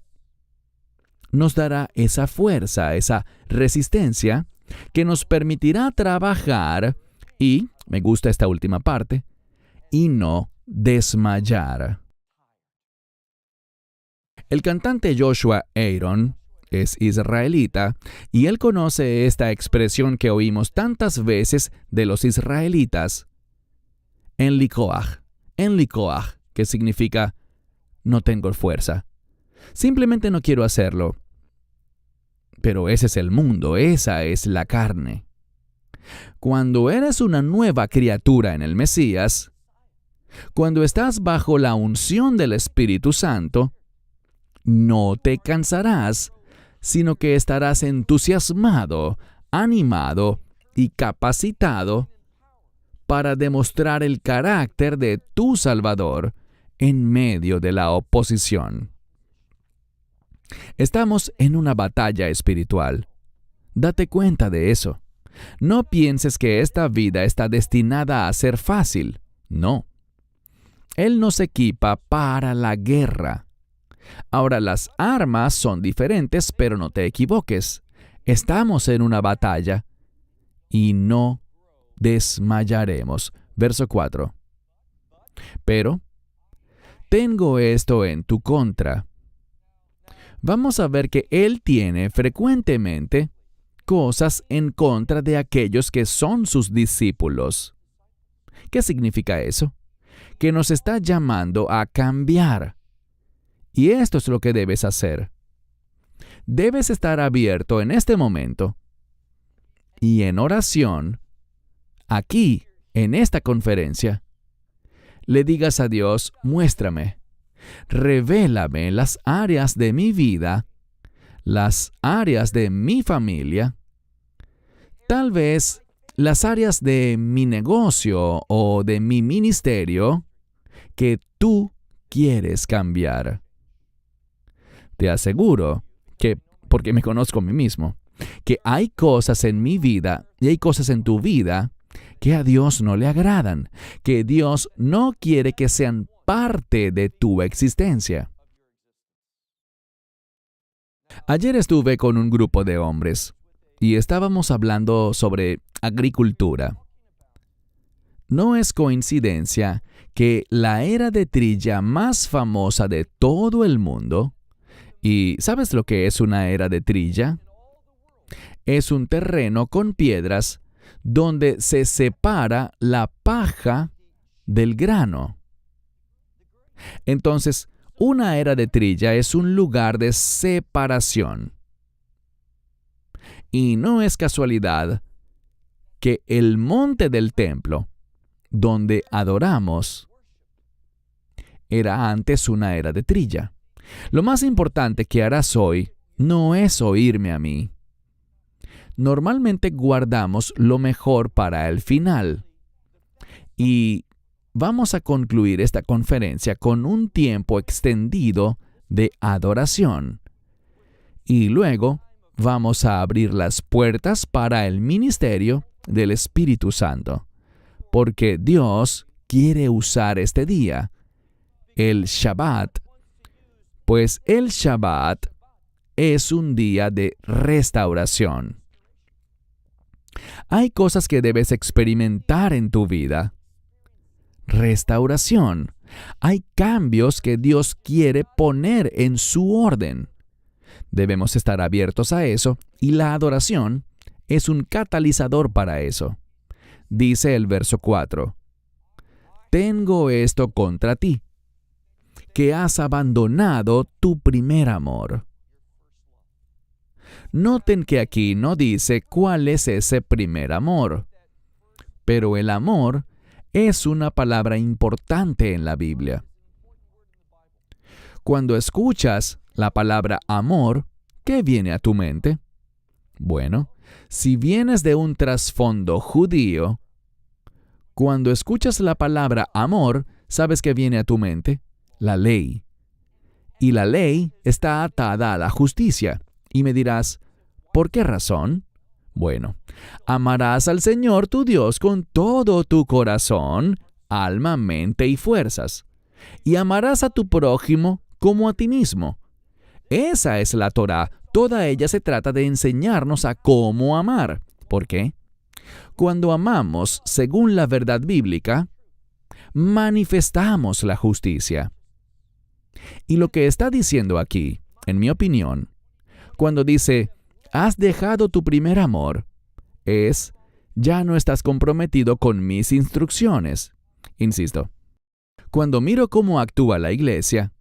Nos dará esa fuerza, esa resistencia que nos permitirá trabajar y, me gusta esta última parte, y no desmayar. El cantante Joshua Aaron es israelita y él conoce esta expresión que oímos tantas veces de los israelitas, en likoach, que significa no tengo fuerza. Simplemente no quiero hacerlo. Pero ese es el mundo, esa es la carne. Cuando eres una nueva criatura en el Mesías, cuando estás bajo la unción del Espíritu Santo, no te cansarás, sino que estarás entusiasmado, animado y capacitado para demostrar el carácter de tu Salvador en medio de la oposición. Estamos en una batalla espiritual. Date cuenta de eso. No pienses que esta vida está destinada a ser fácil. No. Él nos equipa para la guerra. Ahora, las armas son diferentes, pero no te equivoques. Estamos en una batalla y no desmayaremos. Verso 4. Pero tengo esto en tu contra. Vamos a ver que Él tiene frecuentemente cosas en contra de aquellos que son sus discípulos. ¿Qué significa eso? Que nos está llamando a cambiar. Y esto es lo que debes hacer. Debes estar abierto en este momento y en oración, aquí, en esta conferencia, le digas a Dios, muéstrame, revélame las áreas de mi vida, las áreas de mi familia, tal vez las áreas de mi negocio o de mi ministerio que tú quieres cambiar. Te aseguro que, porque me conozco a mí mismo, que hay cosas en mi vida y hay cosas en tu vida que a Dios no le agradan, que Dios no quiere que sean parte de tu existencia. Ayer estuve con un grupo de hombres y estábamos hablando sobre agricultura. No es coincidencia que la era de trilla más famosa de todo el mundo, ¿y sabes lo que es una era de trilla? Es un terreno con piedras donde se separa la paja del grano. Entonces, una era de trilla es un lugar de separación. Y no es casualidad que el monte del templo, donde adoramos, era antes una era de trilla. Lo más importante que harás hoy no es oírme a mí. Normalmente guardamos lo mejor para el final. Y vamos a concluir esta conferencia con un tiempo extendido de adoración. Y luego vamos a abrir las puertas para el ministerio del Espíritu Santo. Porque Dios quiere usar este día, el Shabbat, pues el Shabbat es un día de restauración. Hay cosas que debes experimentar en tu vida. Restauración. Hay cambios que Dios quiere poner en su orden. Debemos estar abiertos a eso y la adoración es un catalizador para eso. Dice el verso 4, tengo esto contra ti, que has abandonado tu primer amor. Noten que aquí no dice cuál es ese primer amor, pero el amor es una palabra importante en la Biblia. Cuando escuchas la palabra amor, ¿qué viene a tu mente? Bueno, si vienes de un trasfondo judío, cuando escuchas la palabra amor, ¿sabes qué viene a tu mente? La ley. Y la ley está atada a la justicia. Y me dirás, ¿por qué razón? Bueno, amarás al Señor tu Dios con todo tu corazón, alma, mente y fuerzas. Y amarás a tu prójimo como a ti mismo. Esa es la Torá. Toda ella se trata de enseñarnos a cómo amar. ¿Por qué? Cuando amamos según la verdad bíblica, manifestamos la justicia. Y lo que está diciendo aquí, en mi opinión, cuando dice, has dejado tu primer amor, es, ya no estás comprometido con mis instrucciones. Insisto, cuando miro cómo actúa la iglesia,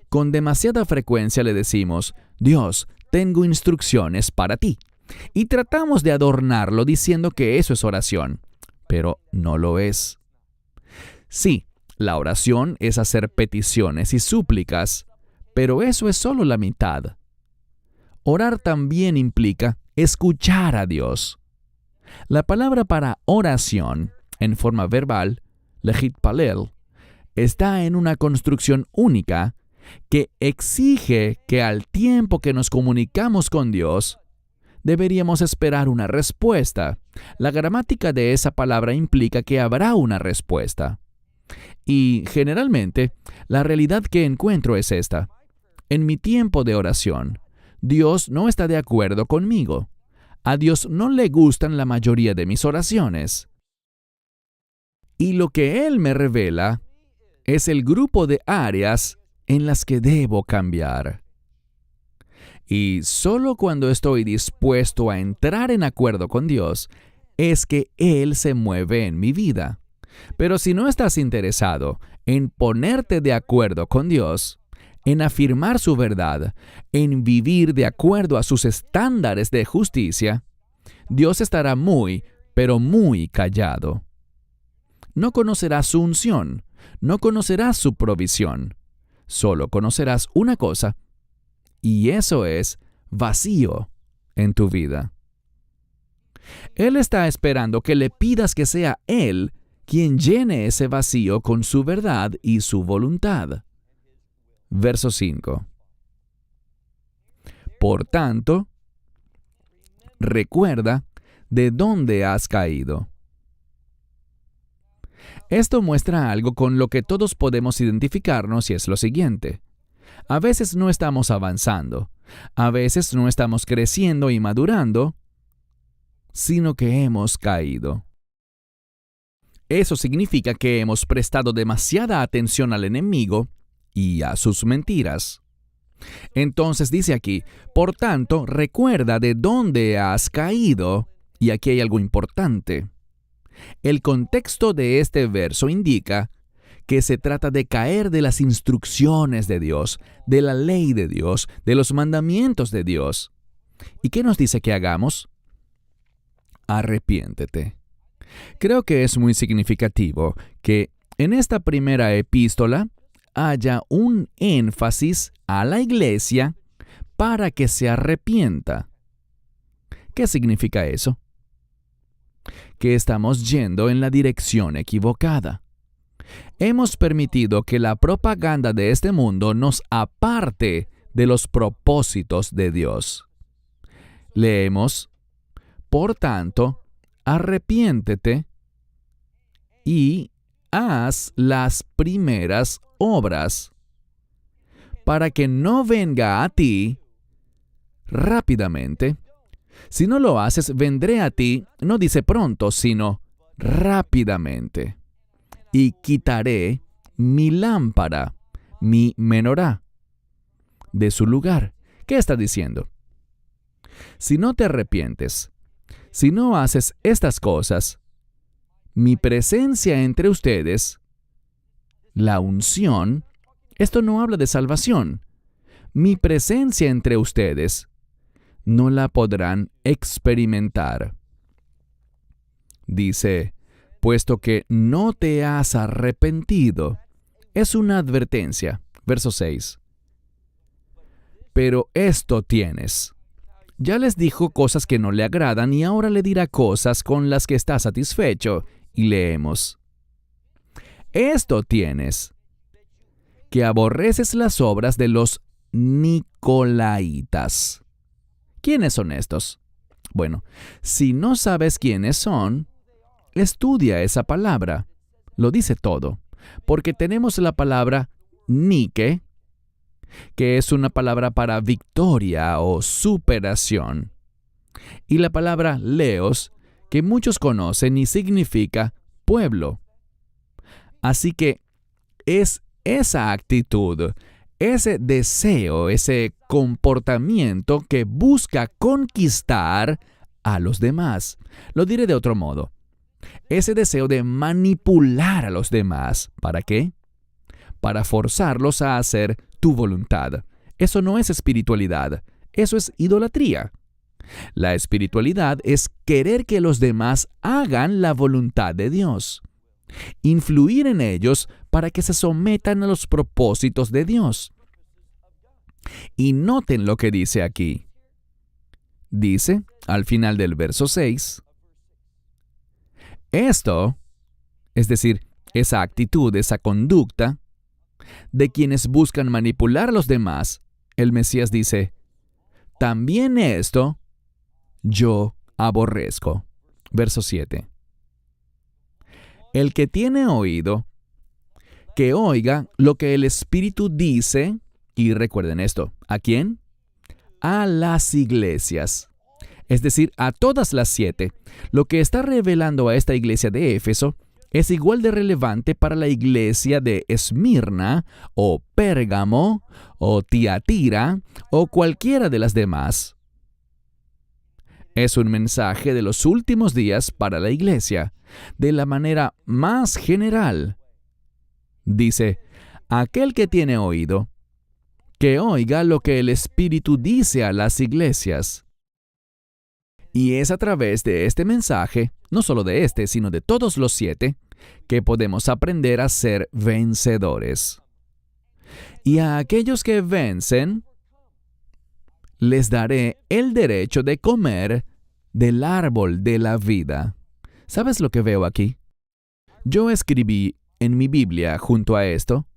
con demasiada frecuencia le decimos, Dios, tengo instrucciones para ti. Y tratamos de adornarlo diciendo que eso es oración, pero no lo es. Sí, la oración es hacer peticiones y súplicas, pero eso es solo la mitad. Orar también implica escuchar a Dios. La palabra para oración, en forma verbal, lehitpalel, está en una construcción única que exige que al tiempo que nos comunicamos con Dios, deberíamos esperar una respuesta. La gramática de esa palabra implica que habrá una respuesta. Y generalmente, la realidad que encuentro es esta. En mi tiempo de oración, Dios no está de acuerdo conmigo. A Dios no le gustan la mayoría de mis oraciones. Y lo que Él me revela es el grupo de áreas en las que debo cambiar. Y solo cuando estoy dispuesto a entrar en acuerdo con Dios, es que Él se mueve en mi vida. Pero si no estás interesado en ponerte de acuerdo con Dios, en afirmar su verdad, en vivir de acuerdo a sus estándares de justicia, Dios estará muy, pero muy callado. No conocerás su unción, no conocerás su provisión. Solo conocerás una cosa, y eso es vacío en tu vida. Él está esperando que le pidas que sea Él quien llene ese vacío con su verdad y su voluntad. Verso 5. Por tanto, recuerda de dónde has caído. Esto muestra algo con lo que todos podemos identificarnos y es lo siguiente. A veces no estamos avanzando, a veces no estamos creciendo y madurando, sino que hemos caído. Eso significa que hemos prestado demasiada atención al enemigo y a sus mentiras. Entonces dice aquí, por tanto, recuerda de dónde has caído, y aquí hay algo importante. El contexto de este verso indica que se trata de caer de las instrucciones de Dios, de la ley de Dios, de los mandamientos de Dios. ¿Y qué nos dice que hagamos? Arrepiéntete. Creo que es muy significativo que en esta primera epístola haya un énfasis a la iglesia para que se arrepienta. ¿Qué significa eso? Que estamos yendo en la dirección equivocada. Hemos permitido que la propaganda de este mundo nos aparte de los propósitos de Dios. Leemos, por tanto, arrepiéntete y haz las primeras obras, para que no venga a ti rápidamente. Si no lo haces, vendré a ti, no dice pronto, sino rápidamente, y quitaré mi lámpara, mi menorá, de su lugar. ¿Qué está diciendo? Si no te arrepientes, si no haces estas cosas, mi presencia entre ustedes, la unción, esto no habla de salvación. Mi presencia entre ustedes no la podrán experimentar. Dice, puesto que no te has arrepentido. Es una advertencia. Verso 6. Pero esto tienes. Ya les dijo cosas que no le agradan y ahora le dirá cosas con las que está satisfecho. Y leemos. Esto tienes, que aborreces las obras de los Nicolaitas. ¿Quiénes son estos? Bueno, si no sabes quiénes son, estudia esa palabra. Lo dice todo. Porque tenemos la palabra Nike, que es una palabra para victoria o superación. Y la palabra Leos, que muchos conocen y significa pueblo. Así que es esa actitud, ese deseo, ese comportamiento que busca conquistar a los demás. Lo diré de otro modo. Ese deseo de manipular a los demás. ¿Para qué? Para forzarlos a hacer tu voluntad. Eso no es espiritualidad, eso es idolatría. La espiritualidad es querer que los demás hagan la voluntad de Dios. Influir en ellos para que se sometan a los propósitos de Dios. Y noten lo que dice aquí. Dice, al final del verso 6, esto, es decir, esa actitud, esa conducta, de quienes buscan manipular a los demás, el Mesías dice, también esto yo aborrezco. Verso 7. El que tiene oído, que oiga lo que el Espíritu dice, y recuerden esto, ¿a quién? A las iglesias, es decir, a todas las 7. Lo que está revelando a esta iglesia de Éfeso es igual de relevante para la iglesia de Esmirna, o Pérgamo, o Tiatira, o cualquiera de las demás. Es un mensaje de los últimos días para la iglesia, de la manera más general. Dice, aquel que tiene oído, que oiga lo que el Espíritu dice a las iglesias. Y es a través de este mensaje, no solo de este, sino de todos los 7, que podemos aprender a ser vencedores. Y a aquellos que vencen, les daré el derecho de comer del árbol de la vida. ¿Sabes lo que veo aquí? Yo escribí en mi Biblia, junto a esto,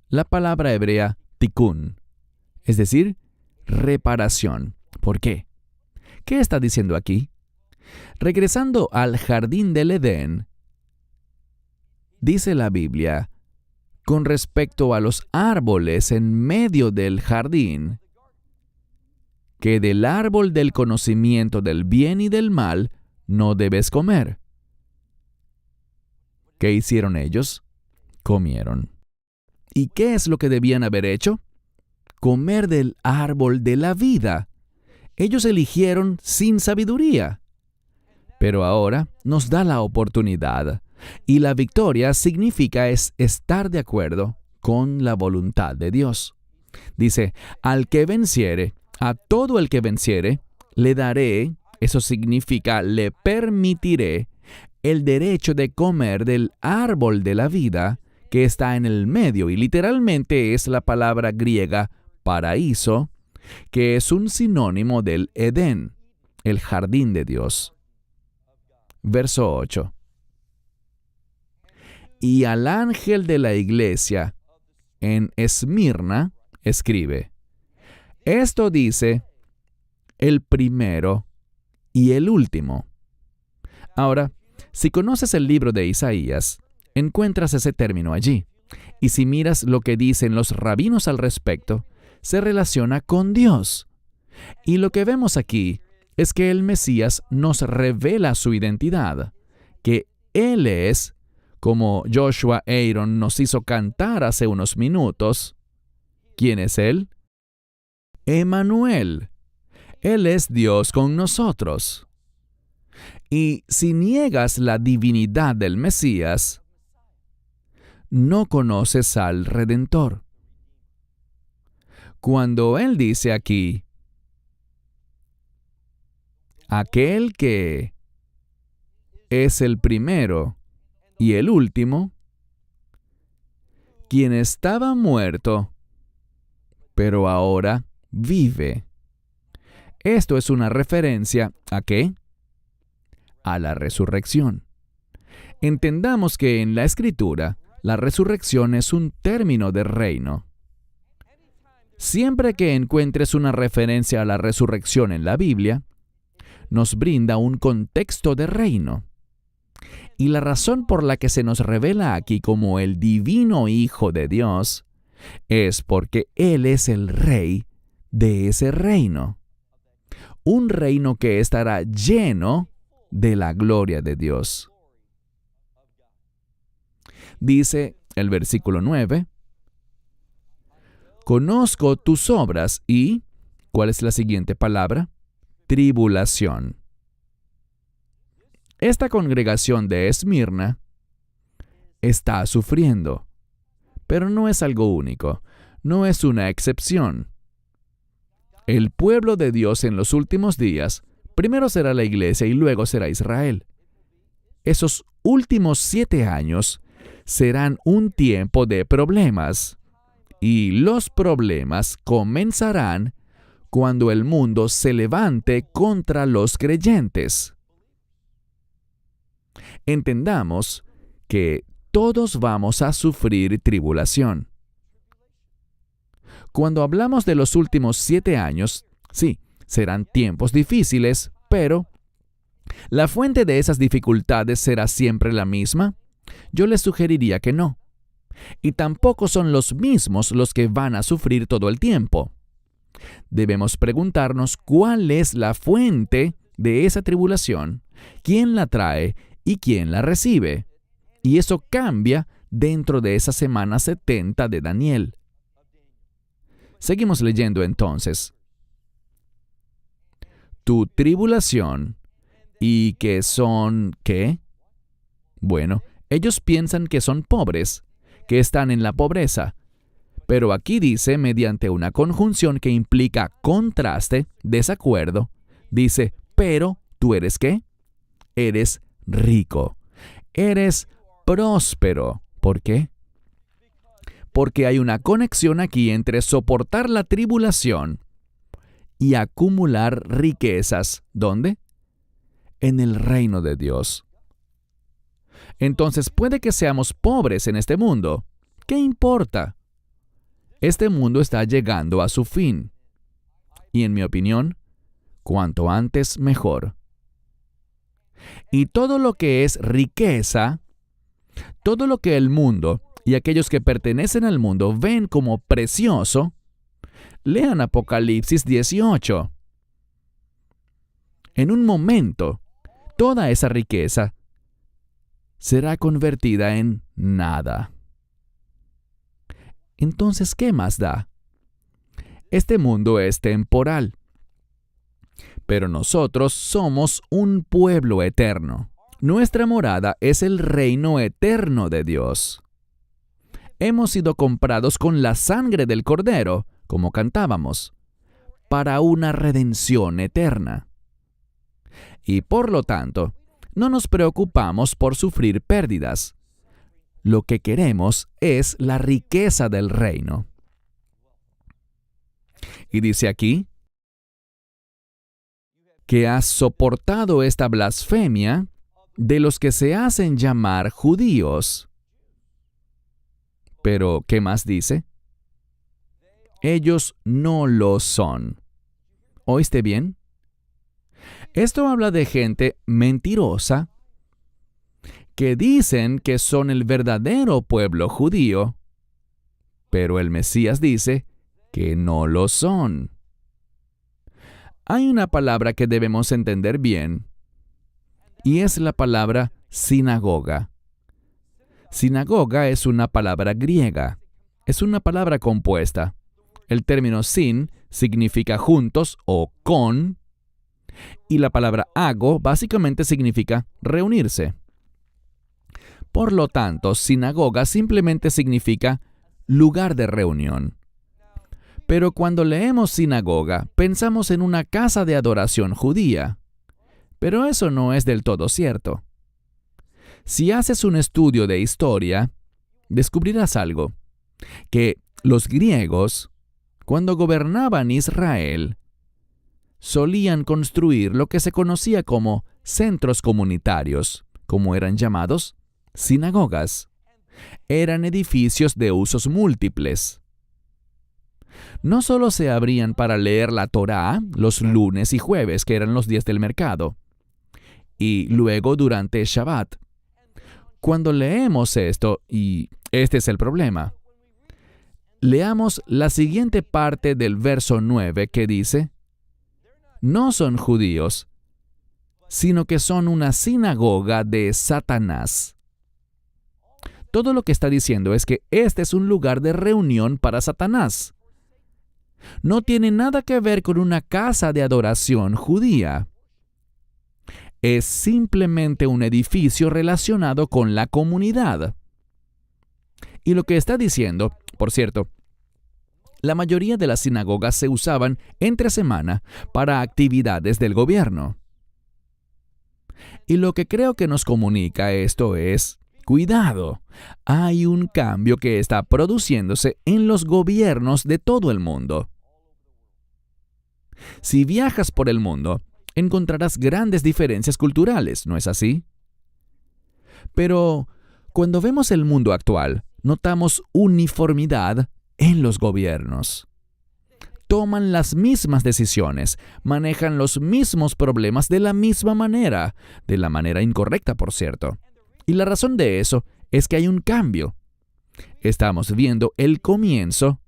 la palabra hebrea tikkun, es decir, reparación. ¿Por qué? ¿Qué está diciendo aquí? Regresando al jardín del Edén, dice la Biblia, con respecto a los árboles en medio del jardín, que del árbol del conocimiento del bien y del mal no debes comer. ¿Qué hicieron ellos? Comieron. ¿Y qué es lo que debían haber hecho? Comer del árbol de la vida. Ellos eligieron sin sabiduría. Pero ahora nos da la oportunidad. Y la victoria significa estar de acuerdo con la voluntad de Dios. Dice, al que venciere, a todo el que venciere, le daré, eso significa le permitiré, el derecho de comer del árbol de la vida que está en el medio, y literalmente es la palabra griega paraíso, que es un sinónimo del Edén, el jardín de Dios. Verso 8. Y al ángel de la iglesia en Esmirna escribe, esto dice el primero y el último. Ahora, si conoces el libro de Isaías, encuentras ese término allí. Y si miras lo que dicen los rabinos al respecto, se relaciona con Dios. Y lo que vemos aquí es que el Mesías nos revela su identidad, que Él es, como Joshua Aaron nos hizo cantar hace unos minutos. ¿Quién es Él? Emmanuel. Él es Dios con nosotros. Y si niegas la divinidad del Mesías, no conoces al Redentor. Cuando Él dice aquí, aquel que es el primero y el último, quien estaba muerto, pero ahora vive. Esto es una referencia ¿a qué? A la resurrección. Entendamos que en la Escritura, la resurrección es un término de reino. Siempre que encuentres una referencia a la resurrección en la Biblia, nos brinda un contexto de reino. Y la razón por la que se nos revela aquí como el divino Hijo de Dios es porque Él es el Rey de ese reino. Un reino que estará lleno de la gloria de Dios. Dice el versículo 9, conozco tus obras y, ¿cuál es la siguiente palabra? Tribulación. Esta congregación de Esmirna está sufriendo, pero no es algo único, no es una excepción. El pueblo de Dios en los últimos días, primero será la iglesia y luego será Israel. Esos últimos 7 años serán un tiempo de problemas, y los problemas comenzarán cuando el mundo se levante contra los creyentes. Entendamos que todos vamos a sufrir tribulación. Cuando hablamos de los últimos 7 años, sí, serán tiempos difíciles, pero ¿la fuente de esas dificultades será siempre la misma? Yo les sugeriría que no. Y tampoco son los mismos los que van a sufrir todo el tiempo. Debemos preguntarnos cuál es la fuente de esa tribulación, quién la trae y quién la recibe. Y eso cambia dentro de esa semana 70 de Daniel. Seguimos leyendo entonces. Tu tribulación, ¿y que son qué? Bueno, ellos piensan que son pobres, que están en la pobreza. Pero aquí dice, mediante una conjunción que implica contraste, desacuerdo, dice, pero ¿tú eres qué? Eres rico. Eres próspero. ¿Por qué? Porque hay una conexión aquí entre soportar la tribulación y acumular riquezas. ¿Dónde? En el reino de Dios. Entonces puede que seamos pobres en este mundo. ¿Qué importa? Este mundo está llegando a su fin. Y en mi opinión, cuanto antes mejor. Y todo lo que es riqueza, todo lo que el mundo y aquellos que pertenecen al mundo ven como precioso, lean Apocalipsis 18. En un momento, toda esa riqueza será convertida en nada. Entonces, ¿qué más da? Este mundo es temporal, pero nosotros somos un pueblo eterno. Nuestra morada es el reino eterno de Dios. Hemos sido comprados con la sangre del Cordero, como cantábamos, para una redención eterna. Y por lo tanto, no nos preocupamos por sufrir pérdidas. Lo que queremos es la riqueza del reino. Y dice aquí que has soportado esta blasfemia de los que se hacen llamar judíos. Pero, ¿qué más dice? Ellos no lo son. ¿Oíste bien? Esto habla de gente mentirosa que dicen que son el verdadero pueblo judío, pero el Mesías dice que no lo son. Hay una palabra que debemos entender bien, y es la palabra sinagoga. Sinagoga es una palabra griega, es una palabra compuesta. El término sin significa juntos o con, Y la palabra ago básicamente significa reunirse. Por lo tanto, sinagoga simplemente significa lugar de reunión. Pero cuando leemos sinagoga, pensamos en una casa de adoración judía. Pero eso no es del todo cierto. Si haces un estudio de historia, descubrirás algo, que los griegos, cuando gobernaban Israel, solían construir lo que se conocía como centros comunitarios, como eran llamados, sinagogas. Eran edificios de usos múltiples. No solo se abrían para leer la Torá los lunes y jueves, que eran los días del mercado, y luego durante Shabbat. Cuando leemos esto, y este es el problema, leamos la siguiente parte del verso 9 que dice, no son judíos, sino que son una sinagoga de Satanás. Todo lo que está diciendo es que este es un lugar de reunión para Satanás. No tiene nada que ver con una casa de adoración judía. Es simplemente un edificio relacionado con la comunidad. Y lo que está diciendo, por cierto, la mayoría de las sinagogas se usaban entre semana para actividades del gobierno. Y lo que creo que nos comunica esto es, cuidado, hay un cambio que está produciéndose en los gobiernos de todo el mundo. Si viajas por el mundo, encontrarás grandes diferencias culturales, ¿no es así? Pero cuando vemos el mundo actual, notamos uniformidad en los gobiernos. Toman las mismas decisiones, manejan los mismos problemas de la misma manera, de la manera incorrecta, por cierto. Y la razón de eso es que hay un cambio. Estamos viendo el comienzo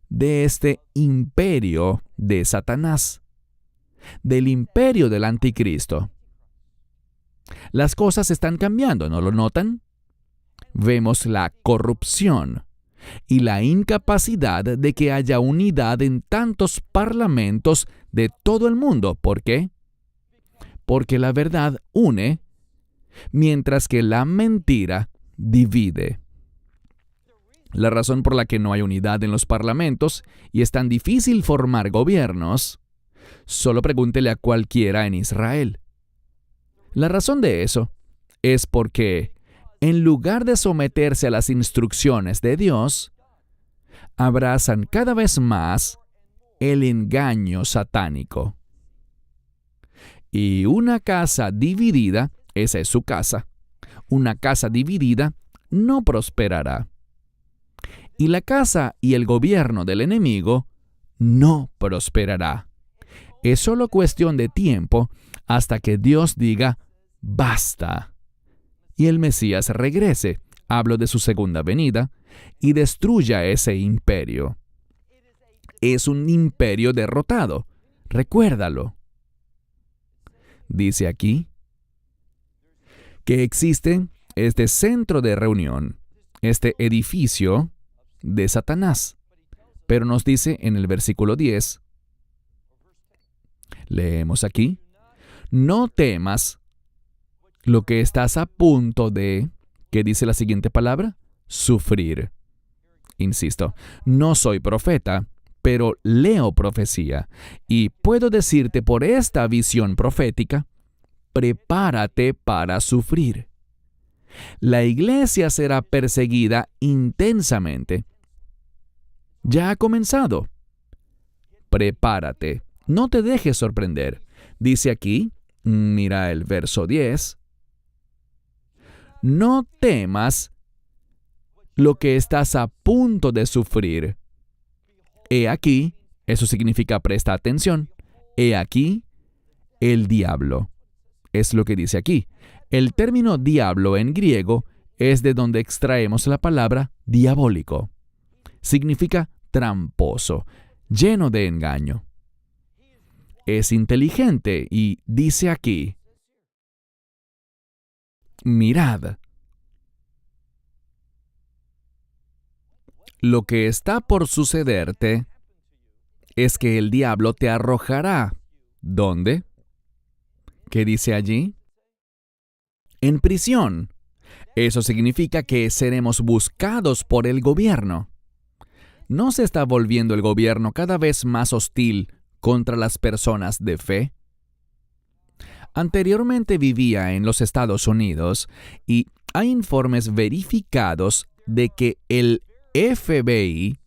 de este imperio de Satanás, del imperio del anticristo. Las cosas están cambiando, ¿no lo notan? Vemos la corrupción y la incapacidad de que haya unidad en tantos parlamentos de todo el mundo. ¿Por qué? Porque la verdad une, mientras que la mentira divide. La razón por la que no hay unidad en los parlamentos y es tan difícil formar gobiernos, solo pregúntele a cualquiera en Israel. La razón de eso es porque, en lugar de someterse a las instrucciones de Dios, abrazan cada vez más el engaño satánico. Y una casa dividida, esa es su casa, una casa dividida no prosperará. Y la casa y el gobierno del enemigo no prosperará. Es solo cuestión de tiempo hasta que Dios diga, basta. Y el Mesías regrese, hablo de su segunda venida, y destruya ese imperio. Es un imperio derrotado, recuérdalo. Dice aquí que existe este centro de reunión, este edificio de Satanás. Pero nos dice en el versículo 10, leemos aquí, no temas lo que estás a punto de, ¿qué dice la siguiente palabra? Sufrir. Insisto, no soy profeta, pero leo profecía, y puedo decirte por esta visión profética, prepárate para sufrir. La iglesia será perseguida intensamente. Ya ha comenzado. Prepárate, no te dejes sorprender. Dice aquí, mira el verso 10, no temas lo que estás a punto de sufrir. He aquí, eso significa presta atención, he aquí el diablo. Es lo que dice aquí. El término diablo en griego es de donde extraemos la palabra diabólico. Significa tramposo, lleno de engaño. Es inteligente y dice aquí, mirad, lo que está por sucederte es que el diablo te arrojará. ¿Dónde? ¿Qué dice allí? En prisión. Eso significa que seremos buscados por el gobierno. ¿No se está volviendo el gobierno cada vez más hostil contra las personas de fe? Anteriormente vivía en los Estados Unidos y hay informes verificados de que el FBI,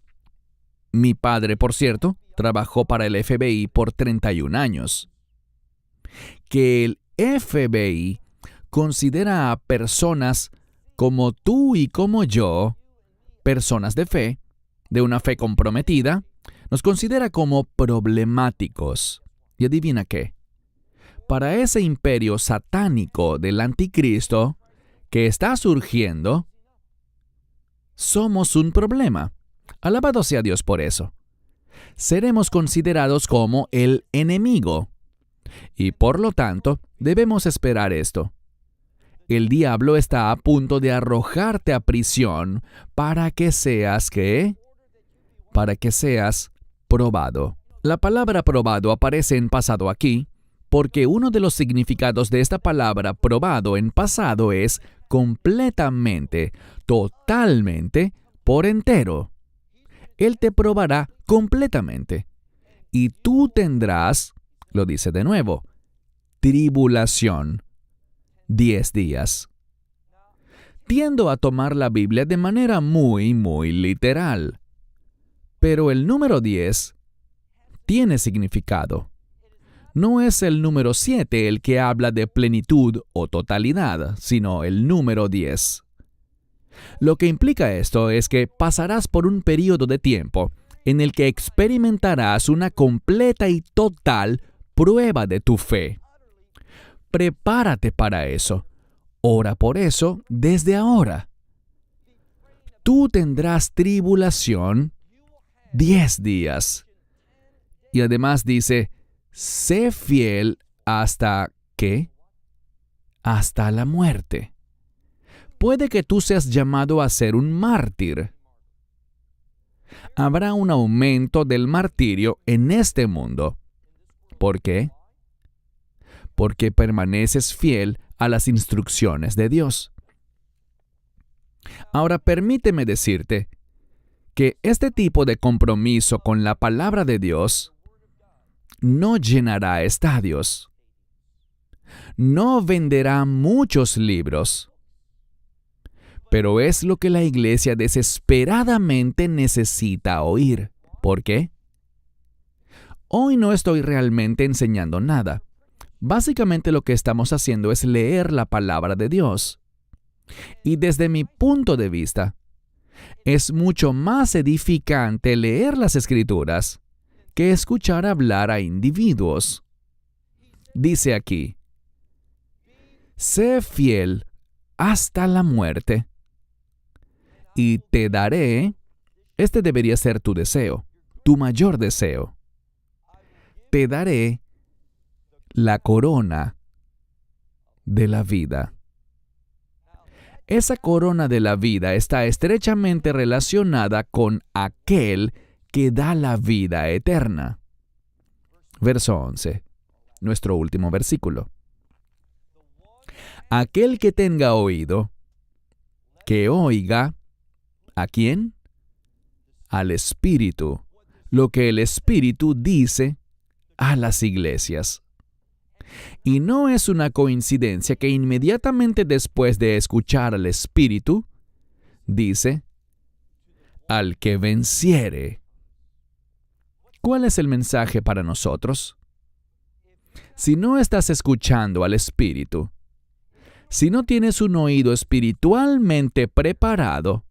mi padre, por cierto, trabajó para el FBI por 31 años, que el FBI considera a personas como tú y como yo, personas de fe, de una fe comprometida, nos considera como problemáticos. Y adivina qué. Para ese imperio satánico del anticristo que está surgiendo, somos un problema. Alabado sea Dios por eso. Seremos considerados como el enemigo. Y por lo tanto, debemos esperar esto. El diablo está a punto de arrojarte a prisión para que seas, ¿qué? Para que seas probado. La palabra probado aparece en pasado aquí, porque uno de los significados de esta palabra probado en pasado es completamente, totalmente, por entero. Él te probará completamente. Y tú tendrás, lo dice de nuevo, tribulación. 10 días. Tiendo a tomar la Biblia de manera muy literal. Pero el número 10 tiene significado. No es el número 7 el que habla de plenitud o totalidad, sino el número 10. Lo que implica esto es que pasarás por un periodo de tiempo en el que experimentarás una completa y total prueba de tu fe. Prepárate para eso. Ora por eso desde ahora. Tú tendrás tribulación 10 días. Y además dice, sé fiel hasta ¿qué? Hasta la muerte. Puede que tú seas llamado a ser un mártir. Habrá un aumento del martirio en este mundo. ¿Por qué? Porque permaneces fiel a las instrucciones de Dios. Ahora permíteme decirte que este tipo de compromiso con la palabra de Dios no llenará estadios, no venderá muchos libros, pero es lo que la iglesia desesperadamente necesita oír. ¿Por qué? Hoy no estoy realmente enseñando nada. Básicamente lo que estamos haciendo es leer la palabra de Dios. Y desde mi punto de vista, es mucho más edificante leer las Escrituras que escuchar hablar a individuos. Dice aquí, sé fiel hasta la muerte, y te daré, este debería ser tu deseo, tu mayor deseo, te daré la corona de la vida. Esa corona de la vida está estrechamente relacionada con aquel que da la vida eterna. Verso 11, nuestro último versículo. Aquel que tenga oído, que oiga, ¿a quién? Al Espíritu, lo que el Espíritu dice a las iglesias. Y no es una coincidencia que inmediatamente después de escuchar al Espíritu, dice, al que venciere. ¿Cuál es el mensaje para nosotros? Si no estás escuchando al Espíritu, si no tienes un oído espiritualmente preparado,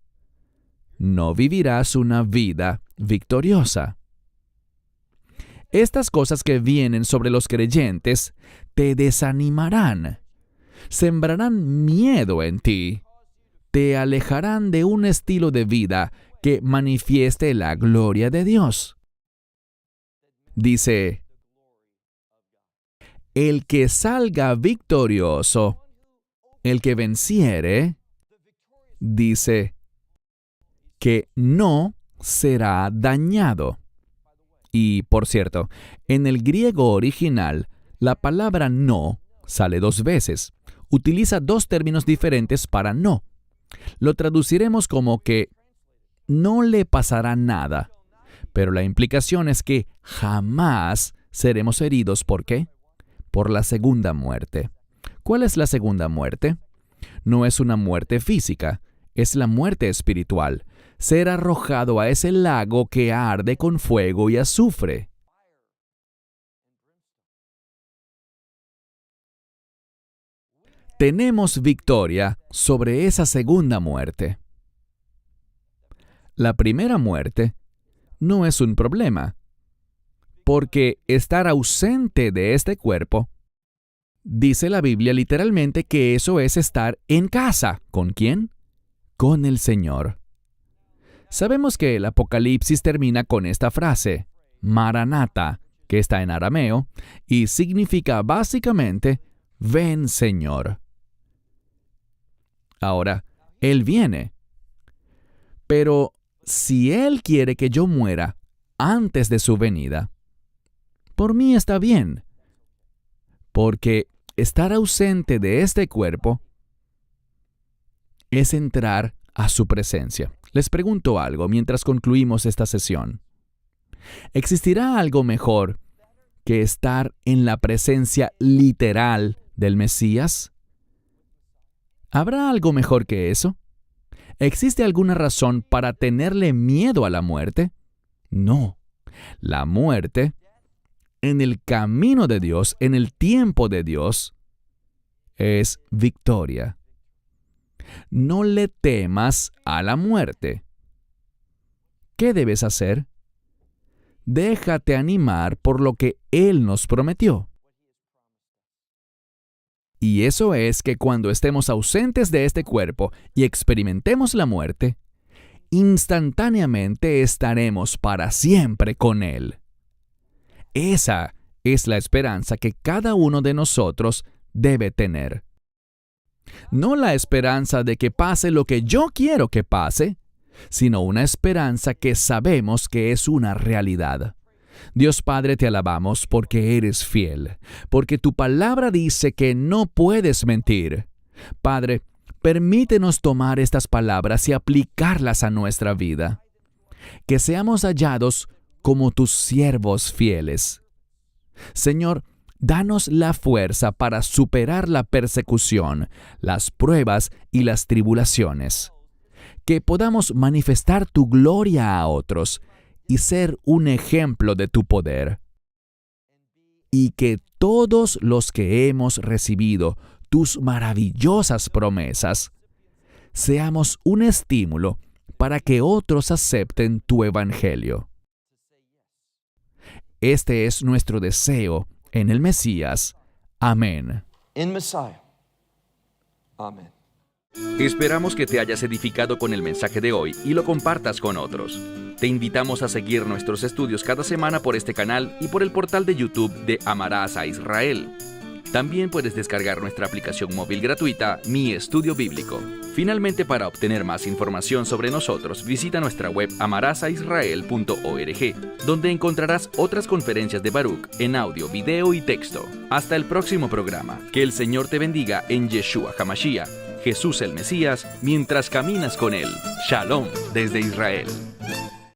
no vivirás una vida victoriosa. Estas cosas que vienen sobre los creyentes te desanimarán, sembrarán miedo en ti, te alejarán de un estilo de vida que manifieste la gloria de Dios. Dice, el que salga victorioso, el que venciere, dice que no será dañado. Y, por cierto, en el griego original, la palabra no sale 2 veces. Utiliza 2 términos diferentes para no. Lo traduciremos como que no le pasará nada. Pero la implicación es que jamás seremos heridos. ¿Por qué? Por la segunda muerte. ¿Cuál es la segunda muerte? No es una muerte física, es la muerte espiritual. Ser arrojado a ese lago que arde con fuego y azufre. Tenemos victoria sobre esa segunda muerte. La primera muerte no es un problema, porque estar ausente de este cuerpo, dice la Biblia literalmente que eso es estar en casa. ¿Con quién? Con el Señor. Sabemos que el Apocalipsis termina con esta frase, Maranata, que está en arameo, y significa básicamente, ven Señor. Ahora, Él viene. Pero si Él quiere que yo muera antes de su venida, por mí está bien, porque estar ausente de este cuerpo es entrar a su presencia. Les pregunto algo mientras concluimos esta sesión. ¿Existirá algo mejor que estar en la presencia literal del Mesías? ¿Habrá algo mejor que eso? ¿Existe alguna razón para tenerle miedo a la muerte? No. La muerte, en el camino de Dios, en el tiempo de Dios, es victoria. No le temas a la muerte. ¿Qué debes hacer? Déjate animar por lo que Él nos prometió. Y eso es que cuando estemos ausentes de este cuerpo y experimentemos la muerte, instantáneamente estaremos para siempre con Él. Esa es la esperanza que cada uno de nosotros debe tener. No la esperanza de que pase lo que yo quiero que pase, sino una esperanza que sabemos que es una realidad. Dios Padre, te alabamos porque eres fiel, porque tu palabra dice que no puedes mentir. Padre, permítenos tomar estas palabras y aplicarlas a nuestra vida. Que seamos hallados como tus siervos fieles. Señor, danos la fuerza para superar la persecución, las pruebas y las tribulaciones. Que podamos manifestar tu gloria a otros y ser un ejemplo de tu poder. Y que todos los que hemos recibido tus maravillosas promesas, seamos un estímulo para que otros acepten tu evangelio. Este es nuestro deseo en el Mesías. Amén. In Messiah. Amen. Esperamos que te hayas edificado con el mensaje de hoy y lo compartas con otros. Te invitamos a seguir nuestros estudios cada semana por este canal y por el portal de YouTube de Amarás a Israel. También puedes descargar nuestra aplicación móvil gratuita, Mi Estudio Bíblico. Finalmente, para obtener más información sobre nosotros, visita nuestra web amarasaisrael.org, donde encontrarás otras conferencias de Baruch en audio, video y texto. Hasta el próximo programa. Que el Señor te bendiga en Yeshua HaMashiach, Jesús el Mesías, mientras caminas con Él. Shalom desde Israel.